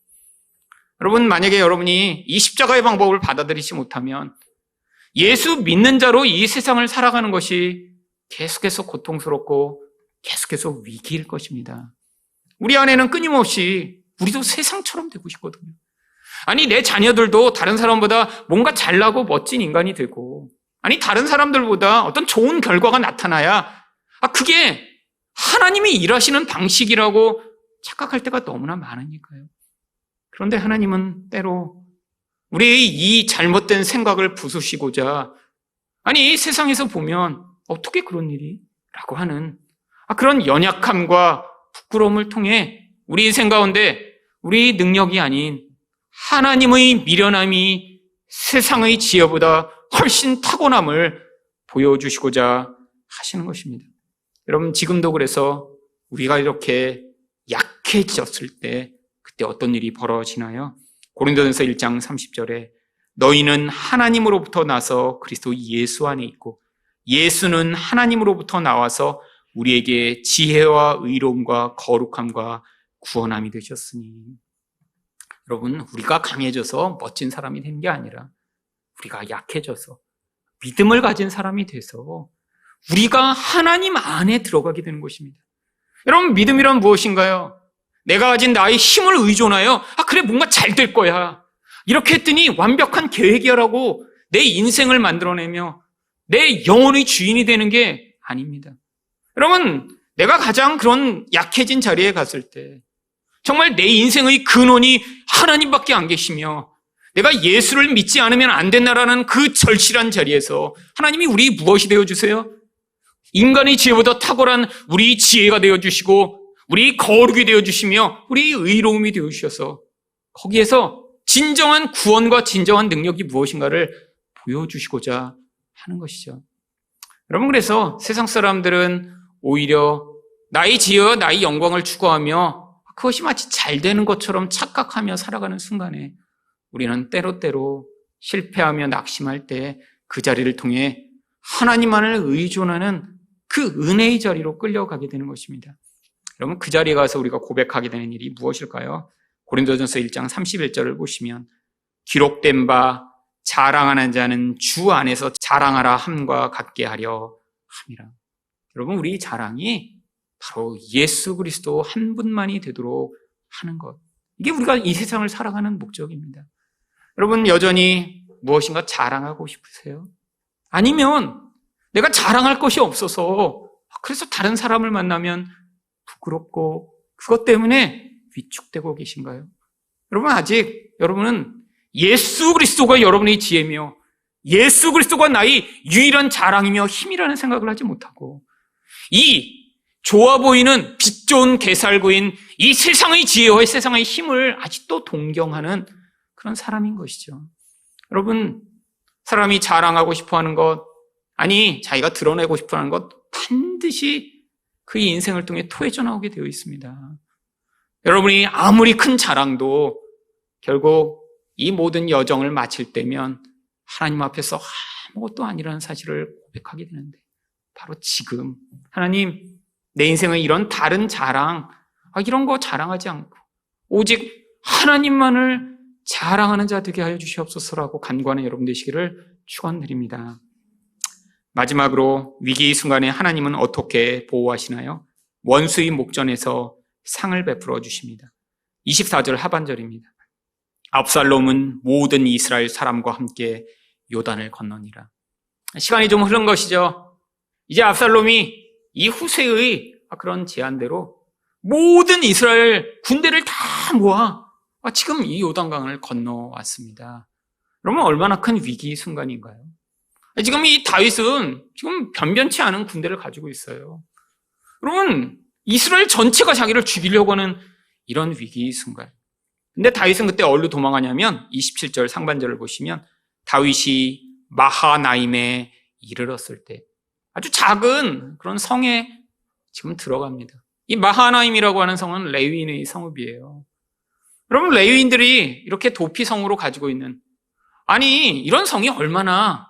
여러분, 만약에 여러분이 이 십자가의 방법을 받아들이지 못하면 예수 믿는 자로 이 세상을 살아가는 것이 계속해서 고통스럽고 계속해서 위기일 것입니다. 우리 안에는 끊임없이 우리도 세상처럼 되고 싶거든요. 아니, 내 자녀들도 다른 사람보다 뭔가 잘나고 멋진 인간이 되고 아니, 다른 사람들보다 어떤 좋은 결과가 나타나야 그게 하나님이 일하시는 방식이라고 착각할 때가 너무나 많으니까요. 그런데 하나님은 때로 우리의 이 잘못된 생각을 부수시고자 아니, 세상에서 보면 어떻게 그런 일이? 라고 하는 그런 연약함과 부끄러움을 통해 우리 인생 가운데 우리 능력이 아닌 하나님의 미련함이 세상의 지혜보다 훨씬 타고남을 보여주시고자 하시는 것입니다. 여러분, 지금도 그래서 우리가 이렇게 약해졌을 때 그때 어떤 일이 벌어지나요? 고린도전서 1장 30절에 너희는 하나님으로부터 나서 그리스도 예수 안에 있고 예수는 하나님으로부터 나와서 우리에게 지혜와 의로움과 거룩함과 구원함이 되셨으니. 여러분, 우리가 강해져서 멋진 사람이 된 게 아니라 우리가 약해져서 믿음을 가진 사람이 돼서 우리가 하나님 안에 들어가게 되는 것입니다. 여러분, 믿음이란 무엇인가요? 내가 가진 나의 힘을 의존하여 그래, 뭔가 잘 될 거야. 이렇게 했더니 완벽한 계획이라고 내 인생을 만들어내며 내 영혼의 주인이 되는 게 아닙니다. 여러분, 내가 가장 그런 약해진 자리에 갔을 때 정말 내 인생의 근원이 하나님밖에 안 계시며 내가 예수를 믿지 않으면 안 된다라는 그 절실한 자리에서 하나님이 우리 무엇이 되어주세요? 인간의 지혜보다 탁월한 우리 지혜가 되어주시고 우리 거룩이 되어주시며 우리 의로움이 되어주셔서 거기에서 진정한 구원과 진정한 능력이 무엇인가를 보여주시고자 하는 것이죠. 여러분, 그래서 세상 사람들은 오히려 나의 지혜와 나의 영광을 추구하며 그것이 마치 잘 되는 것처럼 착각하며 살아가는 순간에 우리는 때로때로 실패하며 낙심할 때 그 자리를 통해 하나님만을 의존하는 그 은혜의 자리로 끌려가게 되는 것입니다. 여러분, 그 자리에 가서 우리가 고백하게 되는 일이 무엇일까요? 고린도전서 1장 31절을 보시면 기록된 바 자랑하는 자는 주 안에서 자랑하라 함과 같게 하려 함이라. 여러분, 우리 자랑이 바로 예수 그리스도 한 분만이 되도록 하는 것. 이게 우리가 이 세상을 살아가는 목적입니다. 여러분, 여전히 무엇인가 자랑하고 싶으세요? 아니면 내가 자랑할 것이 없어서 그래서 다른 사람을 만나면 부끄럽고 그것 때문에 위축되고 계신가요? 여러분, 아직 여러분은 예수 그리스도가 여러분의 지혜며 예수 그리스도가 나의 유일한 자랑이며 힘이라는 생각을 하지 못하고 이 좋아 보이는 빛 좋은 개살구인 이 세상의 지혜와 세상의 힘을 아직도 동경하는 그런 사람인 것이죠. 여러분, 사람이 자랑하고 싶어하는 것, 아니 자기가 드러내고 싶어하는 것 반드시 그의 인생을 통해 토해져 나오게 되어 있습니다. 여러분이 아무리 큰 자랑도 결국 이 모든 여정을 마칠 때면 하나님 앞에서 아무것도 아니라는 사실을 고백하게 되는데, 바로 지금 하나님, 내 인생의 이런 다른 자랑, 이런 거 자랑하지 않고 오직 하나님만을 자랑하는 자 되게 하여 주시옵소서라고 간구하는 여러분 되시기를 축원드립니다. 마지막으로 위기 순간에 하나님은 어떻게 보호하시나요? 원수의 목전에서 상을 베풀어 주십니다. 24절 하반절입니다. 압살롬은 모든 이스라엘 사람과 함께 요단을 건너니라. 시간이 좀 흐른 것이죠. 이제 압살롬이 이 후세의 그런 제안대로 모든 이스라엘 군대를 다 모아 지금 이 요단강을 건너왔습니다. 그러면 얼마나 큰 위기 순간인가요? 지금 이 다윗은 지금 변변치 않은 군대를 가지고 있어요. 그러면 이스라엘 전체가 자기를 죽이려고 하는 이런 위기 순간. 근데 다윗은 그때 어디로 도망가냐면 27절 상반절을 보시면 다윗이 마하나임에 이르렀을 때 아주 작은 그런 성에 지금 들어갑니다. 이 마하나임이라고 하는 성은 레위인의 성읍이에요. 그러면 레위인들이 이렇게 도피성으로 가지고 있는, 아니 이런 성이 얼마나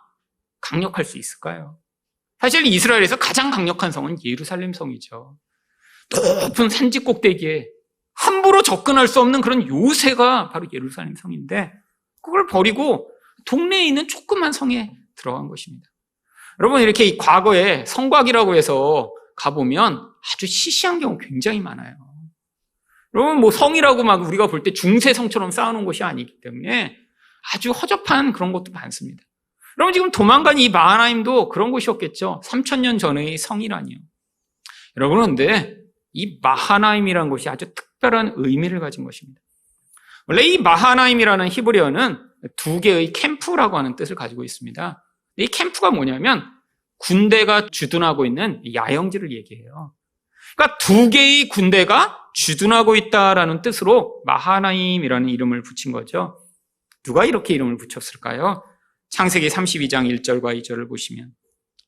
강력할 수 있을까요? 사실 이스라엘에서 가장 강력한 성은 예루살렘 성이죠. 높은 산지 꼭대기에 함부로 접근할 수 없는 그런 요새가 바로 예루살렘 성인데, 그걸 버리고 동네에 있는 조그만 성에 들어간 것입니다. 여러분, 이렇게 과거에 성곽이라고 해서 가보면 아주 시시한 경우 굉장히 많아요. 여러분, 뭐 성이라고 막 우리가 볼 때 중세성처럼 쌓아놓은 곳이 아니기 때문에 아주 허접한 그런 것도 많습니다. 여러분, 지금 도망간 이 마하나임도 그런 곳이었겠죠. 3000년 전의 성이라니요. 여러분, 그런데 이 마하나임이라는 곳이 아주 특별한 의미를 가진 것입니다. 원래 이 마하나임이라는 히브리어는 두 개의 캠프라고 하는 뜻을 가지고 있습니다. 이 캠프가 뭐냐면 군대가 주둔하고 있는 야영지를 얘기해요. 그러니까 두 개의 군대가 주둔하고 있다라는 뜻으로 마하나임이라는 이름을 붙인 거죠. 누가 이렇게 이름을 붙였을까요? 창세기 32장 1절과 2절을 보시면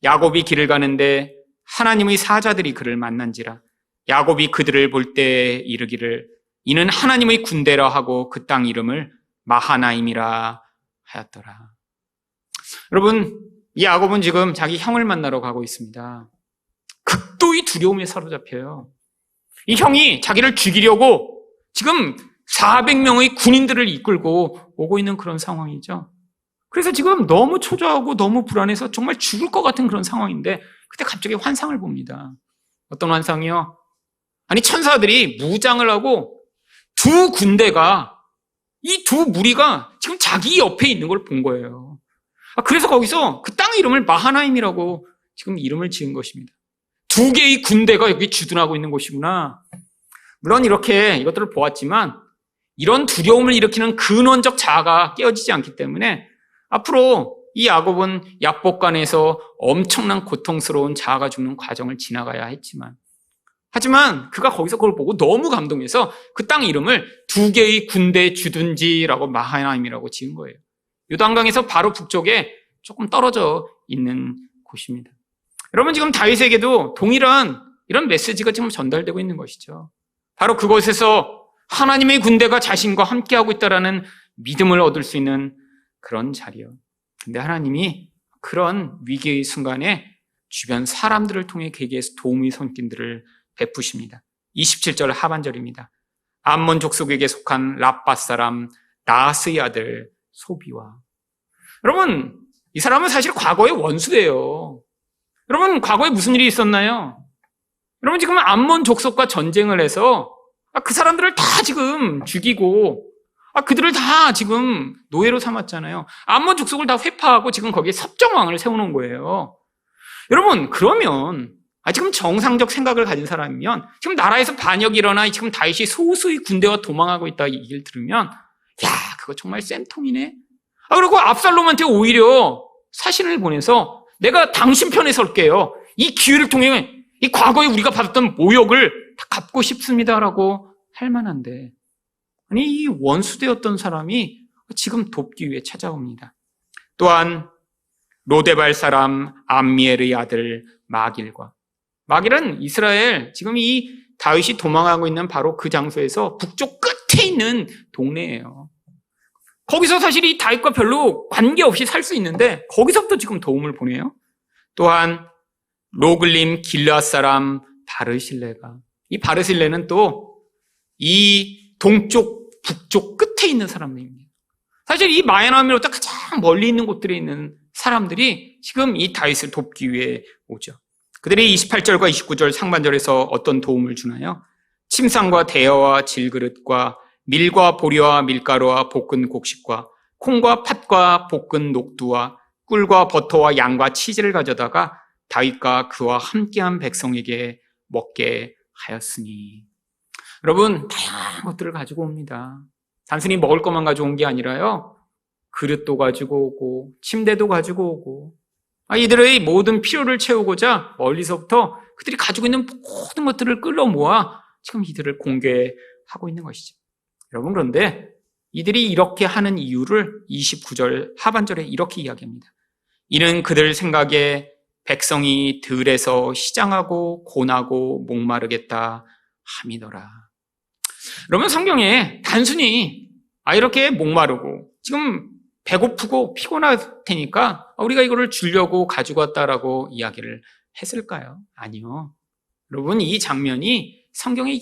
야곱이 길을 가는데 하나님의 사자들이 그를 만난지라. 야곱이 그들을 볼 때 이르기를 이는 하나님의 군대라 하고 그 땅 이름을 마하나임이라 하였더라. 여러분, 이 야곱은 지금 자기 형을 만나러 가고 있습니다. 극도의 두려움에 사로잡혀요. 이 형이 자기를 죽이려고 지금 400명의 군인들을 이끌고 오고 있는 그런 상황이죠. 그래서 지금 너무 초조하고 너무 불안해서 정말 죽을 것 같은 그런 상황인데, 그때 갑자기 환상을 봅니다. 어떤 환상이요? 아니, 천사들이 무장을 하고 두 군대가, 이 두 무리가 지금 자기 옆에 있는 걸 본 거예요. 그래서 거기서 그 땅의 이름을 마하나임이라고 지금 이름을 지은 것입니다. 두 개의 군대가 여기 주둔하고 있는 곳이구나. 물론 이렇게 이것들을 보았지만 이런 두려움을 일으키는 근원적 자아가 깨어지지 않기 때문에 앞으로 이 야곱은 약복간에서 엄청난 고통스러운 자아가 죽는 과정을 지나가야 했지만, 하지만 그가 거기서 그걸 보고 너무 감동해서 그 땅 이름을 두 개의 군대 주둔지라고 마하나임이라고 지은 거예요. 요단강에서 바로 북쪽에 조금 떨어져 있는 곳입니다. 여러분, 지금 다윗에게도 동일한 이런 메시지가 지금 전달되고 있는 것이죠. 바로 그곳에서 하나님의 군대가 자신과 함께하고 있다는 믿음을 얻을 수 있는 그런 자리요. 근데 하나님이 그런 위기의 순간에 주변 사람들을 통해 그에게서 도움의 손길들을 베푸십니다. 27절 하반절입니다. 암몬 족속에게 속한 랍밧 사람 나하스의 아들 소비와. 여러분, 이 사람은 사실 과거의 원수예요. 여러분, 과거에 무슨 일이 있었나요? 여러분, 지금 암몬 족속과 전쟁을 해서 그 사람들을 다 지금 죽이고 그들을 다 지금 노예로 삼았잖아요. 암몬 족속을 다 회파하고 지금 거기에 섭정왕을 세워놓은 거예요. 여러분, 그러면 지금 정상적 생각을 가진 사람이면 지금 나라에서 반역이 일어나 지금 다윗이 소수의 군대와 도망하고 있다 이 얘기를 들으면, 야, 그거 정말 쌤통이네. 그리고 압살롬한테 오히려 사신을 보내서 내가 당신 편에 설게요. 이 기회를 통해 이 과거에 우리가 받았던 모욕을 다 갚고 싶습니다라고 할 만한데, 아니 이 원수되었던 사람이 지금 돕기 위해 찾아옵니다. 또한 로데발 사람 암미엘의 아들 마길은 이스라엘 지금 이 다윗이 도망하고 있는 바로 그 장소에서 북쪽 끝에 있는 동네예요. 거기서 사실 이 다윗과 별로 관계없이 살 수 있는데 거기서부터 지금 도움을 보내요. 또한 로글림 길르앗 사람 바르실레가, 이 바르실레는 또 이 동쪽 북쪽 끝에 있는 사람들입니다. 사실 이 마야나임으로부터 가장 멀리 있는 곳들에 있는 사람들이 지금 이 다윗을 돕기 위해 오죠. 그들이 28절과 29절 상반절에서 어떤 도움을 주나요? 침상과 대여와 질그릇과 밀과 보리와 밀가루와 볶은 곡식과 콩과 팥과 볶은 녹두와 꿀과 버터와 양과 치즈를 가져다가 다윗과 그와 함께한 백성에게 먹게 하였으니. 여러분, 다양한 것들을 가지고 옵니다. 단순히 먹을 것만 가져온 게 아니라요, 그릇도 가지고 오고 침대도 가지고 오고, 이들의 모든 필요를 채우고자 멀리서부터 그들이 가지고 있는 모든 것들을 끌어 모아 지금 이들을 공개하고 있는 것이죠. 여러분, 그런데 이들이 이렇게 하는 이유를 29절 하반절에 이렇게 이야기합니다. 이는 그들 생각에 백성이 들에서 시장하고 고나고 목마르겠다 함이더라. 그러면 성경에 단순히 이렇게 목마르고 지금 배고프고 피곤할 테니까 우리가 이거를 주려고 가지고 왔다라고 이야기를 했을까요? 아니요. 여러분, 이 장면이 성경에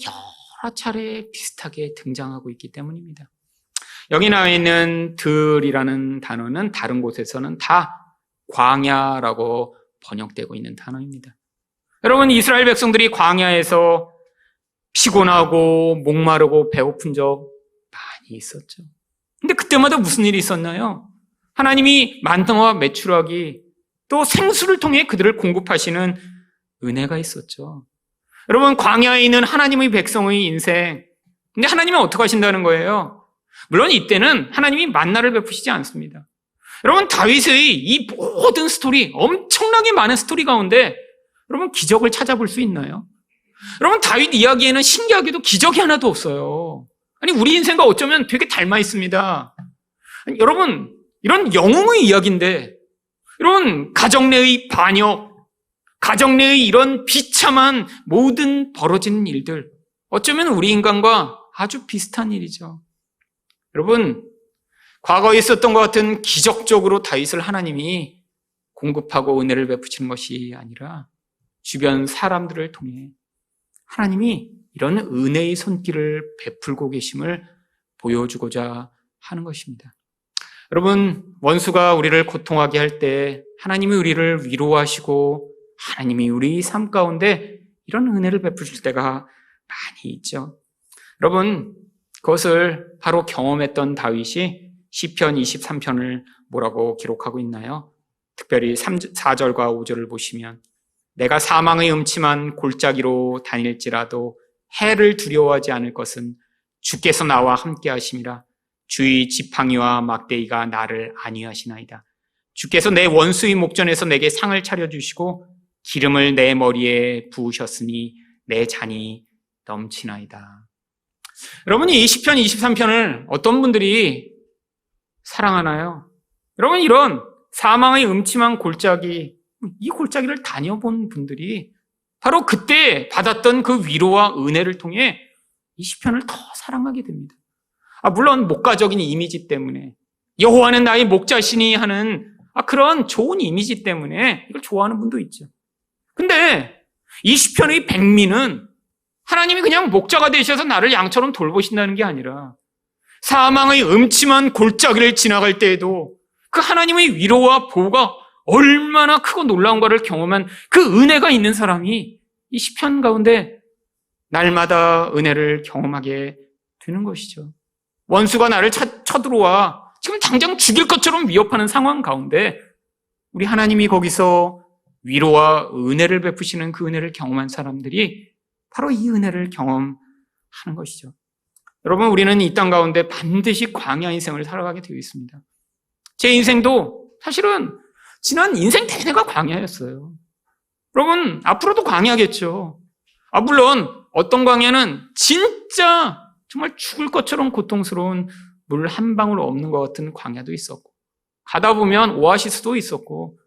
여러 차례 비슷하게 등장하고 있기 때문입니다. 여기 나와 있는 들이라는 단어는 다른 곳에서는 다 광야라고 번역되고 있는 단어입니다. 여러분, 이스라엘 백성들이 광야에서 피곤하고 목마르고 배고픈 적 많이 있었죠. 근데 그때마다 무슨 일이 있었나요? 하나님이 만나와 메추라기 또 생수를 통해 그들을 공급하시는 은혜가 있었죠. 여러분, 광야에 있는 하나님의 백성의 인생, 근데 하나님은 어떻게 하신다는 거예요? 물론 이때는 하나님이 만나를 베푸시지 않습니다. 여러분, 다윗의 이 모든 스토리, 엄청나게 많은 스토리 가운데 여러분, 기적을 찾아볼 수 있나요? 여러분, 다윗 이야기에는 신기하게도 기적이 하나도 없어요. 아니, 우리 인생과 어쩌면 되게 닮아 있습니다. 아니, 여러분, 이런 영웅의 이야기인데, 이런 가정 내의 반역, 가정 내의 이런 비참한 모든 벌어지는 일들, 어쩌면 우리 인간과 아주 비슷한 일이죠. 여러분, 과거에 있었던 것 같은 기적적으로 다윗을 하나님이 공급하고 은혜를 베푸시는 것이 아니라 주변 사람들을 통해 하나님이 이런 은혜의 손길을 베풀고 계심을 보여주고자 하는 것입니다. 여러분, 원수가 우리를 고통하게 할 때 하나님이 우리를 위로하시고 하나님이 우리 삶 가운데 이런 은혜를 베푸실 때가 많이 있죠. 여러분, 그것을 바로 경험했던 다윗이 시편 23편을 뭐라고 기록하고 있나요? 특별히 4절과 5절을 보시면, 내가 사망의 음침한 골짜기로 다닐지라도 해를 두려워하지 않을 것은 주께서 나와 함께 하심이라. 주의 지팡이와 막대기가 나를 안위하시나이다. 주께서 내 원수의 목전에서 내게 상을 차려주시고 기름을 내 머리에 부으셨으니 내 잔이 넘치나이다. 여러분이 이 시편 23편을 어떤 분들이 사랑하나요? 여러분, 이런 사망의 음침한 골짜기, 이 골짜기를 다녀본 분들이 바로 그때 받았던 그 위로와 은혜를 통해 이 시편을 더 사랑하게 됩니다. 물론 목가적인 이미지 때문에, 여호와는 나의 목자시니 하는 그런 좋은 이미지 때문에 이걸 좋아하는 분도 있죠. 근데 이 시편의 백미는 하나님이 그냥 목자가 되셔서 나를 양처럼 돌보신다는 게 아니라 사망의 음침한 골짜기를 지나갈 때에도 그 하나님의 위로와 보호가 얼마나 크고 놀라운가를 경험한 그 은혜가 있는 사람이 이 시편 가운데 날마다 은혜를 경험하게 되는 것이죠. 원수가 나를 쳐들어와 지금 당장 죽일 것처럼 위협하는 상황 가운데 우리 하나님이 거기서 위로와 은혜를 베푸시는 그 은혜를 경험한 사람들이 바로 이 은혜를 경험하는 것이죠. 여러분, 우리는 이 땅 가운데 반드시 광야 인생을 살아가게 되어 있습니다. 제 인생도 사실은 지난 인생 내내가 광야였어요. 여러분, 앞으로도 광야겠죠. 물론 어떤 광야는 진짜 정말 죽을 것처럼 고통스러운 물 한 방울 없는 것 같은 광야도 있었고, 가다 보면 오아시스도 있었고,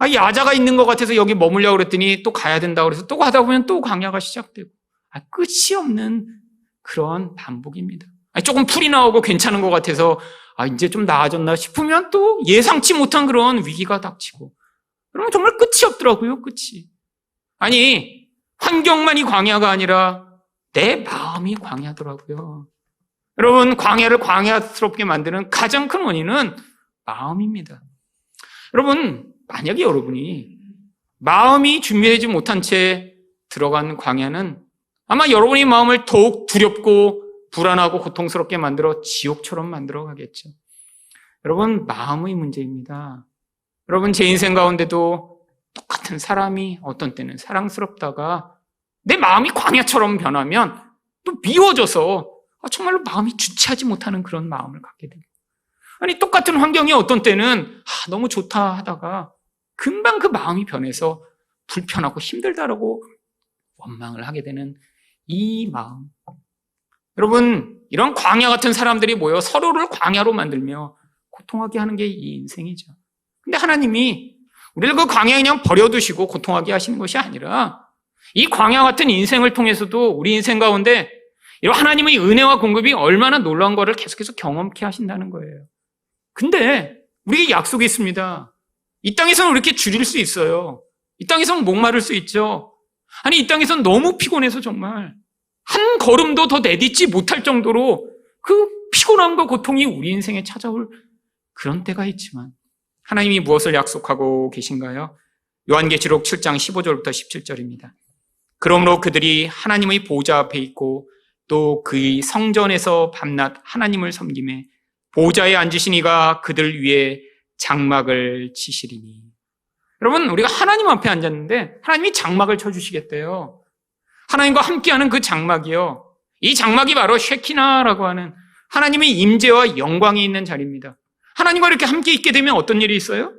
야자가 있는 것 같아서 여기 머물려고 그랬더니 또 가야 된다고 그래서 또 가다 보면 또 광야가 시작되고, 끝이 없는 그런 반복입니다. 조금 풀이 나오고 괜찮은 것 같아서 이제 좀 나아졌나 싶으면 또 예상치 못한 그런 위기가 닥치고, 그러면 정말 끝이 없더라고요. 끝이. 환경만이 광야가 아니라 내 마음이 광야더라고요. 여러분, 광야를 광야스럽게 만드는 가장 큰 원인은 마음입니다. 여러분, 만약에 여러분이 마음이 준비되지 못한 채 들어간 광야는 아마 여러분의 마음을 더욱 두렵고 불안하고 고통스럽게 만들어 지옥처럼 만들어 가겠죠. 여러분, 마음의 문제입니다. 여러분, 제 인생 가운데도 똑같은 사람이 어떤 때는 사랑스럽다가 내 마음이 광야처럼 변하면 또 미워져서 정말로 마음이 주체하지 못하는 그런 마음을 갖게 됩니다. 똑같은 환경이 어떤 때는 너무 좋다 하다가 금방 그 마음이 변해서 불편하고 힘들다라고 원망을 하게 되는 이 마음. 여러분, 이런 광야 같은 사람들이 모여 서로를 광야로 만들며 고통하게 하는 게 이 인생이죠. 근데 하나님이 우리를 그 광야에 그냥 버려두시고 고통하게 하시는 것이 아니라 이 광야 같은 인생을 통해서도 우리 인생 가운데 이런 하나님의 은혜와 공급이 얼마나 놀라운 것을 계속해서 경험케 하신다는 거예요. 근데 우리에게 약속이 있습니다. 이 땅에서는 이렇게 줄일 수 있어요. 이 땅에서는 목마를 수 있죠. 이 땅에서는 너무 피곤해서 정말 한 걸음도 더 내딛지 못할 정도로 그 피곤함과 고통이 우리 인생에 찾아올 그런 때가 있지만 하나님이 무엇을 약속하고 계신가요? 요한계시록 7장 15절부터 17절입니다. 그러므로 그들이 하나님의 보좌 앞에 있고 또 그의 성전에서 밤낮 하나님을 섬기매 보좌에 앉으신 이가 그들 위에 장막을 치시리니. 여러분, 우리가 하나님 앞에 앉았는데 하나님이 장막을 쳐주시겠대요. 하나님과 함께하는 그 장막이요, 이 장막이 바로 쉐키나라고 하는 하나님의 임재와 영광이 있는 자리입니다. 하나님과 이렇게 함께 있게 되면 어떤 일이 있어요?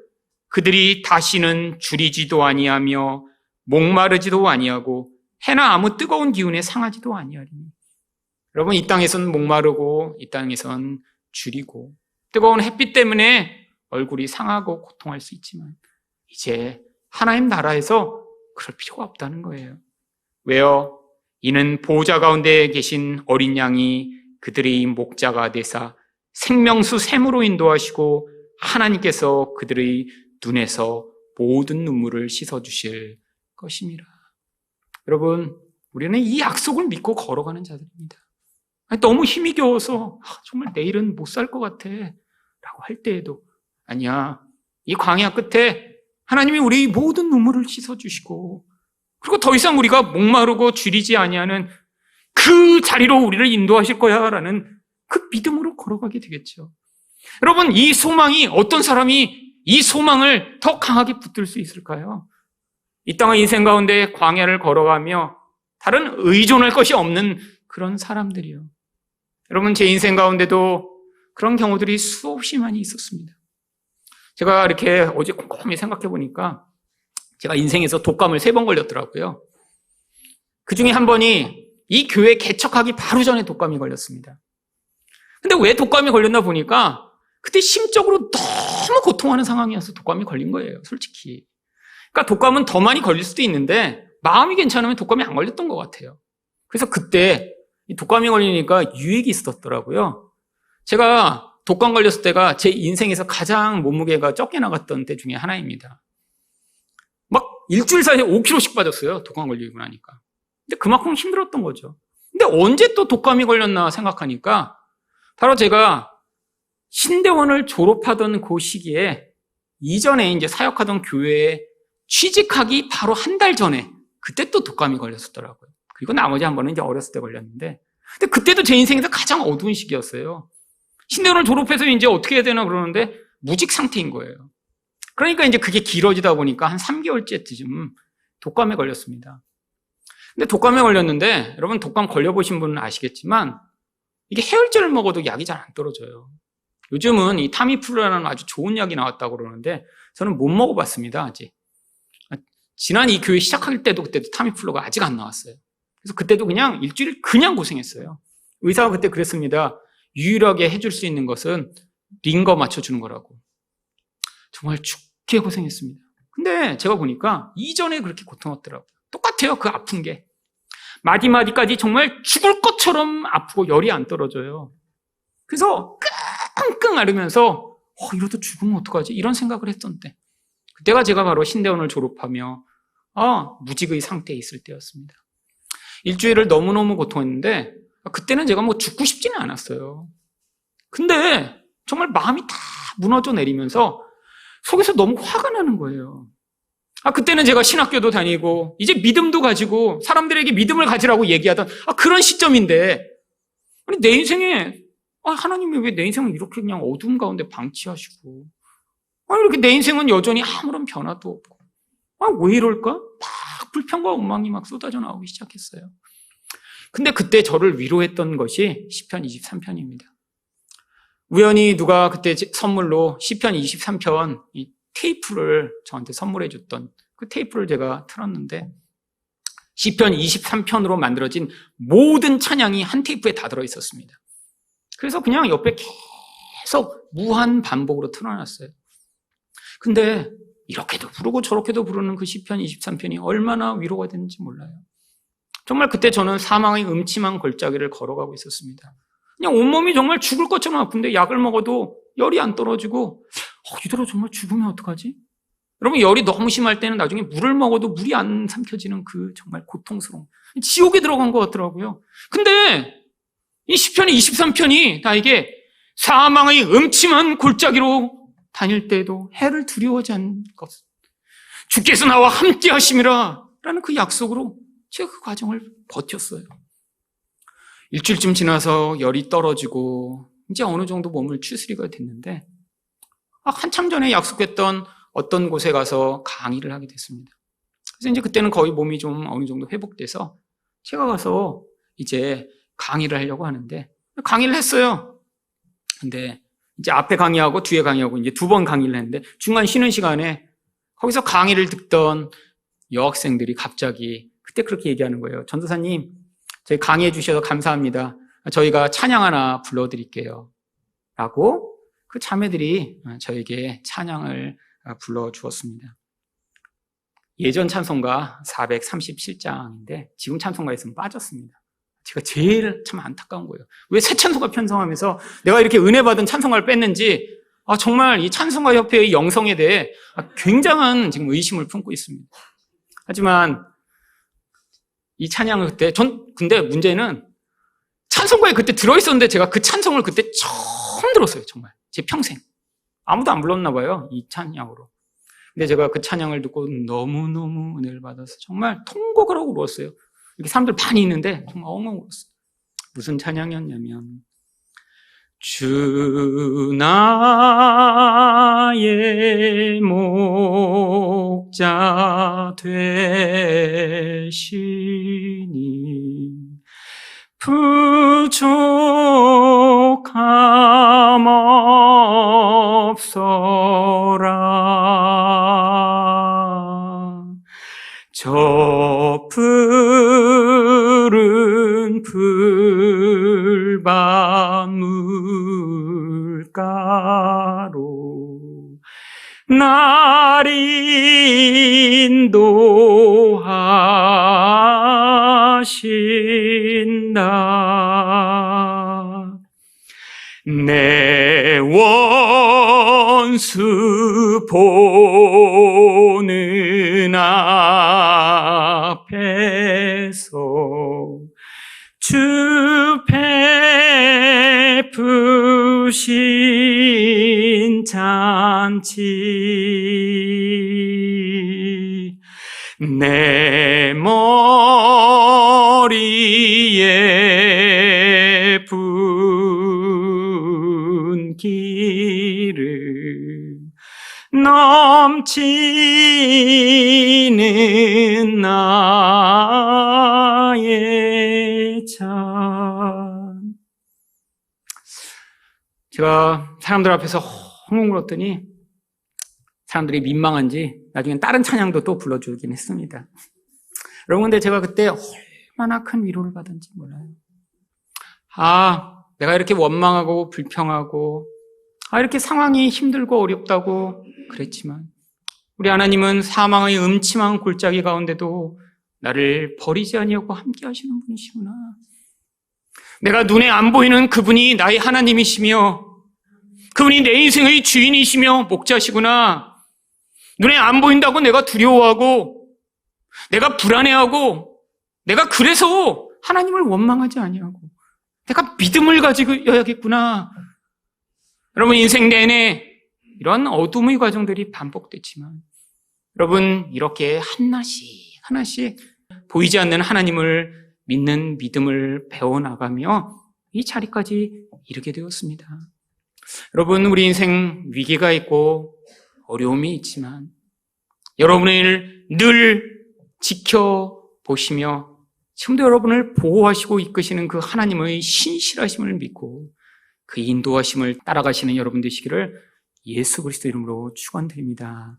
그들이 다시는 줄이지도 아니하며 목마르지도 아니하고 해나 아무 뜨거운 기운에 상하지도 아니하리니. 여러분, 이 땅에선 목마르고 이 땅에선 줄이고 뜨거운 햇빛 때문에 얼굴이 상하고 고통할 수 있지만 이제 하나님 나라에서 그럴 필요가 없다는 거예요. 왜요? 이는 보좌 가운데 계신 어린 양이 그들의 목자가 되사 생명수 샘으로 인도하시고 하나님께서 그들의 눈에서 모든 눈물을 씻어주실 것입니다. 여러분, 우리는 이 약속을 믿고 걸어가는 자들입니다. 너무 힘이 겨워서 정말 내일은 못 살 것 같아 라고 할 때에도 아니야, 이 광야 끝에 하나님이 우리의 모든 눈물을 씻어주시고 그리고 더 이상 우리가 목마르고 줄이지 아니하는 그 자리로 우리를 인도하실 거야 라는 그 믿음으로 걸어가게 되겠죠. 여러분, 이 소망이, 어떤 사람이 이 소망을 더 강하게 붙들 수 있을까요? 이 땅의 인생 가운데 광야를 걸어가며 다른 의존할 것이 없는 그런 사람들이요. 여러분, 제 인생 가운데도 그런 경우들이 수없이 많이 있었습니다. 제가 이렇게 어제 곰곰이 생각해 보니까 제가 인생에서 독감을 3번 걸렸더라고요. 그 중에 한 번이 이 교회 개척하기 바로 전에 독감이 걸렸습니다. 근데 왜 독감이 걸렸나 보니까 그때 심적으로 너무 고통하는 상황이어서 독감이 걸린 거예요, 솔직히. 그러니까 독감은 더 많이 걸릴 수도 있는데 마음이 괜찮으면 독감이 안 걸렸던 것 같아요. 그래서 그때 이 독감이 걸리니까 유익이 있었더라고요. 제가 독감 걸렸을 때가 제 인생에서 가장 몸무게가 적게 나갔던 때 중에 하나입니다. 막 일주일 사이에 5kg씩 빠졌어요, 독감 걸리고 나니까. 근데 그만큼 힘들었던 거죠. 근데 언제 또 독감이 걸렸나 생각하니까 바로 제가 신대원을 졸업하던 그 시기에 이전에 이제 사역하던 교회에 취직하기 바로 한 달 전에 그때 또 독감이 걸렸었더라고요. 그리고 나머지 한 번은 이제 어렸을 때 걸렸는데, 근데 그때도 제 인생에서 가장 어두운 시기였어요. 신대원을 졸업해서 이제 어떻게 해야 되나 그러는데 무직 상태인 거예요. 그러니까 이제 그게 길어지다 보니까 한 3개월째쯤 독감에 걸렸습니다. 근데 독감에 걸렸는데, 여러분 독감 걸려보신 분은 아시겠지만 이게 해열제를 먹어도 약이 잘 안 떨어져요. 요즘은 이 타미플루라는 아주 좋은 약이 나왔다고 그러는데 저는 못 먹어봤습니다, 아직. 지난 이 교회 시작할 때도 그때도 타미플루가 아직 안 나왔어요. 그래서 그때도 그냥 일주일 그냥 고생했어요. 의사가 그때 그랬습니다. 유일하게 해줄 수 있는 것은 링거 맞춰주는 거라고. 정말 죽게 고생했습니다. 근데 제가 보니까 이전에 그렇게 고통했더라고요. 똑같아요, 그 아픈 게. 마디마디까지 정말 죽을 것처럼 아프고 열이 안 떨어져요. 그래서 끙끙 앓으면서 이러다 죽으면 어떡하지? 이런 생각을 했던데 그때가 제가 바로 신대원을 졸업하며 무직의 상태에 있을 때였습니다. 일주일을 너무너무 고통했는데 그때는 제가 뭐 죽고 싶지는 않았어요. 근데 정말 마음이 다 무너져 내리면서 속에서 너무 화가 나는 거예요. 그때는 제가 신학교도 다니고 이제 믿음도 가지고 사람들에게 믿음을 가지라고 얘기하던 그런 시점인데 아니 내 인생에 하나님이 왜 내 인생을 이렇게 그냥 어두운 가운데 방치하시고 이렇게 내 인생은 여전히 아무런 변화도 없고 왜 이럴까? 막 불평과 원망이 막 쏟아져 나오기 시작했어요. 근데 그때 저를 위로했던 것이 시편 23편입니다. 우연히 누가 그때 선물로 시편 23편 이 테이프를 저한테 선물해 줬던 그 테이프를 제가 틀었는데 시편 23편으로 만들어진 모든 찬양이 한 테이프에 다 들어있었습니다. 그래서 그냥 옆에 계속 무한 반복으로 틀어놨어요. 근데 이렇게도 부르고 저렇게도 부르는 그 시편 23편이 얼마나 위로가 되는지 몰라요. 정말 그때 저는 사망의 음침한 골짜기를 걸어가고 있었습니다. 그냥 온몸이 정말 죽을 것처럼 아픈데 약을 먹어도 열이 안 떨어지고 이대로 정말 죽으면 어떡하지? 여러분 열이 너무 심할 때는 나중에 물을 먹어도 물이 안 삼켜지는 그 정말 고통스러운 지옥에 들어간 것 같더라고요. 근데 이 시편 23편이 나에게 사망의 음침한 골짜기로 다닐 때에도 해를 두려워하지 않는 것 주께서 나와 함께 하심이라 라는 그 약속으로 제가 그 과정을 버텼어요. 일주일쯤 지나서 열이 떨어지고 이제 어느 정도 몸을 추스리가 됐는데 한참 전에 약속했던 어떤 곳에 가서 강의를 하게 됐습니다. 그래서 이제 그때는 거의 몸이 좀 어느 정도 회복돼서 제가 가서 이제 강의를 하려고 하는데 강의를 했어요. 근데 이제 앞에 강의하고 뒤에 강의하고 이제 2번 강의를 했는데 중간 쉬는 시간에 거기서 강의를 듣던 여학생들이 갑자기 그때 그렇게 얘기하는 거예요. 전도사님, 저희 강의해 주셔서 감사합니다. 저희가 찬양 하나 불러드릴게요. 라고 그 자매들이 저에게 찬양을 불러주었습니다. 예전 찬송가 437장인데 지금 찬송가에서는 빠졌습니다. 제가 제일 참 안타까운 거예요. 왜 새 찬송가 편성하면서 내가 이렇게 은혜 받은 찬송가를 뺐는지 정말 이 찬송가 협회의 영성에 대해 굉장한 지금 의심을 품고 있습니다. 하지만 이 찬양을 그때 근데 문제는 찬송가에 그때 들어있었는데 제가 그 찬송을 그때 처음 들었어요. 정말 제 평생 아무도 안 불렀나 봐요. 이 찬양으로. 근데 제가 그 찬양을 듣고 너무너무 은혜를 받아서 정말 통곡을 하고 울었어요. 이렇게 사람들 많이 있는데 정말 엉엉 울었어요. 무슨 찬양이었냐면 주 나의 목자 되시니 부족함 없어라 저 푸른 풀밭 물가로 날 인도하신다 내 원수 보는 앞에서 주 베푸신 잔치 내 머리에 분기를 넘치는 나의 잔 제가 사람들 앞에서 헝헝 울었더니 사람들이 민망한지 나중엔 다른 찬양도 또 불러주긴 했습니다. 여러분, 근데 제가 그때 얼마나 큰 위로를 받은지 몰라요. 내가 이렇게 원망하고 불평하고 이렇게 상황이 힘들고 어렵다고 그랬지만 우리 하나님은 사망의 음침한 골짜기 가운데도 나를 버리지 아니하고 함께 하시는 분이시구나. 내가 눈에 안 보이는 그분이 나의 하나님이시며 그분이 내 인생의 주인이시며 목자시구나. 눈에 안 보인다고 내가 두려워하고 내가 불안해하고 내가 그래서 하나님을 원망하지 아니하고 내가 믿음을 가지고야겠구나. 여러분, 인생 내내 이런 어둠의 과정들이 반복됐지만 여러분, 이렇게 하나씩 보이지 않는 하나님을 믿는 믿음을 배워나가며 이 자리까지 이르게 되었습니다. 여러분, 우리 인생 위기가 있고 어려움이 있지만 여러분을 늘 지켜보시며 지금도 여러분을 보호하시고 이끄시는 그 하나님의 신실하심을 믿고 그 인도하심을 따라가시는 여러분 되시기를 예수 그리스도 이름으로 축원드립니다.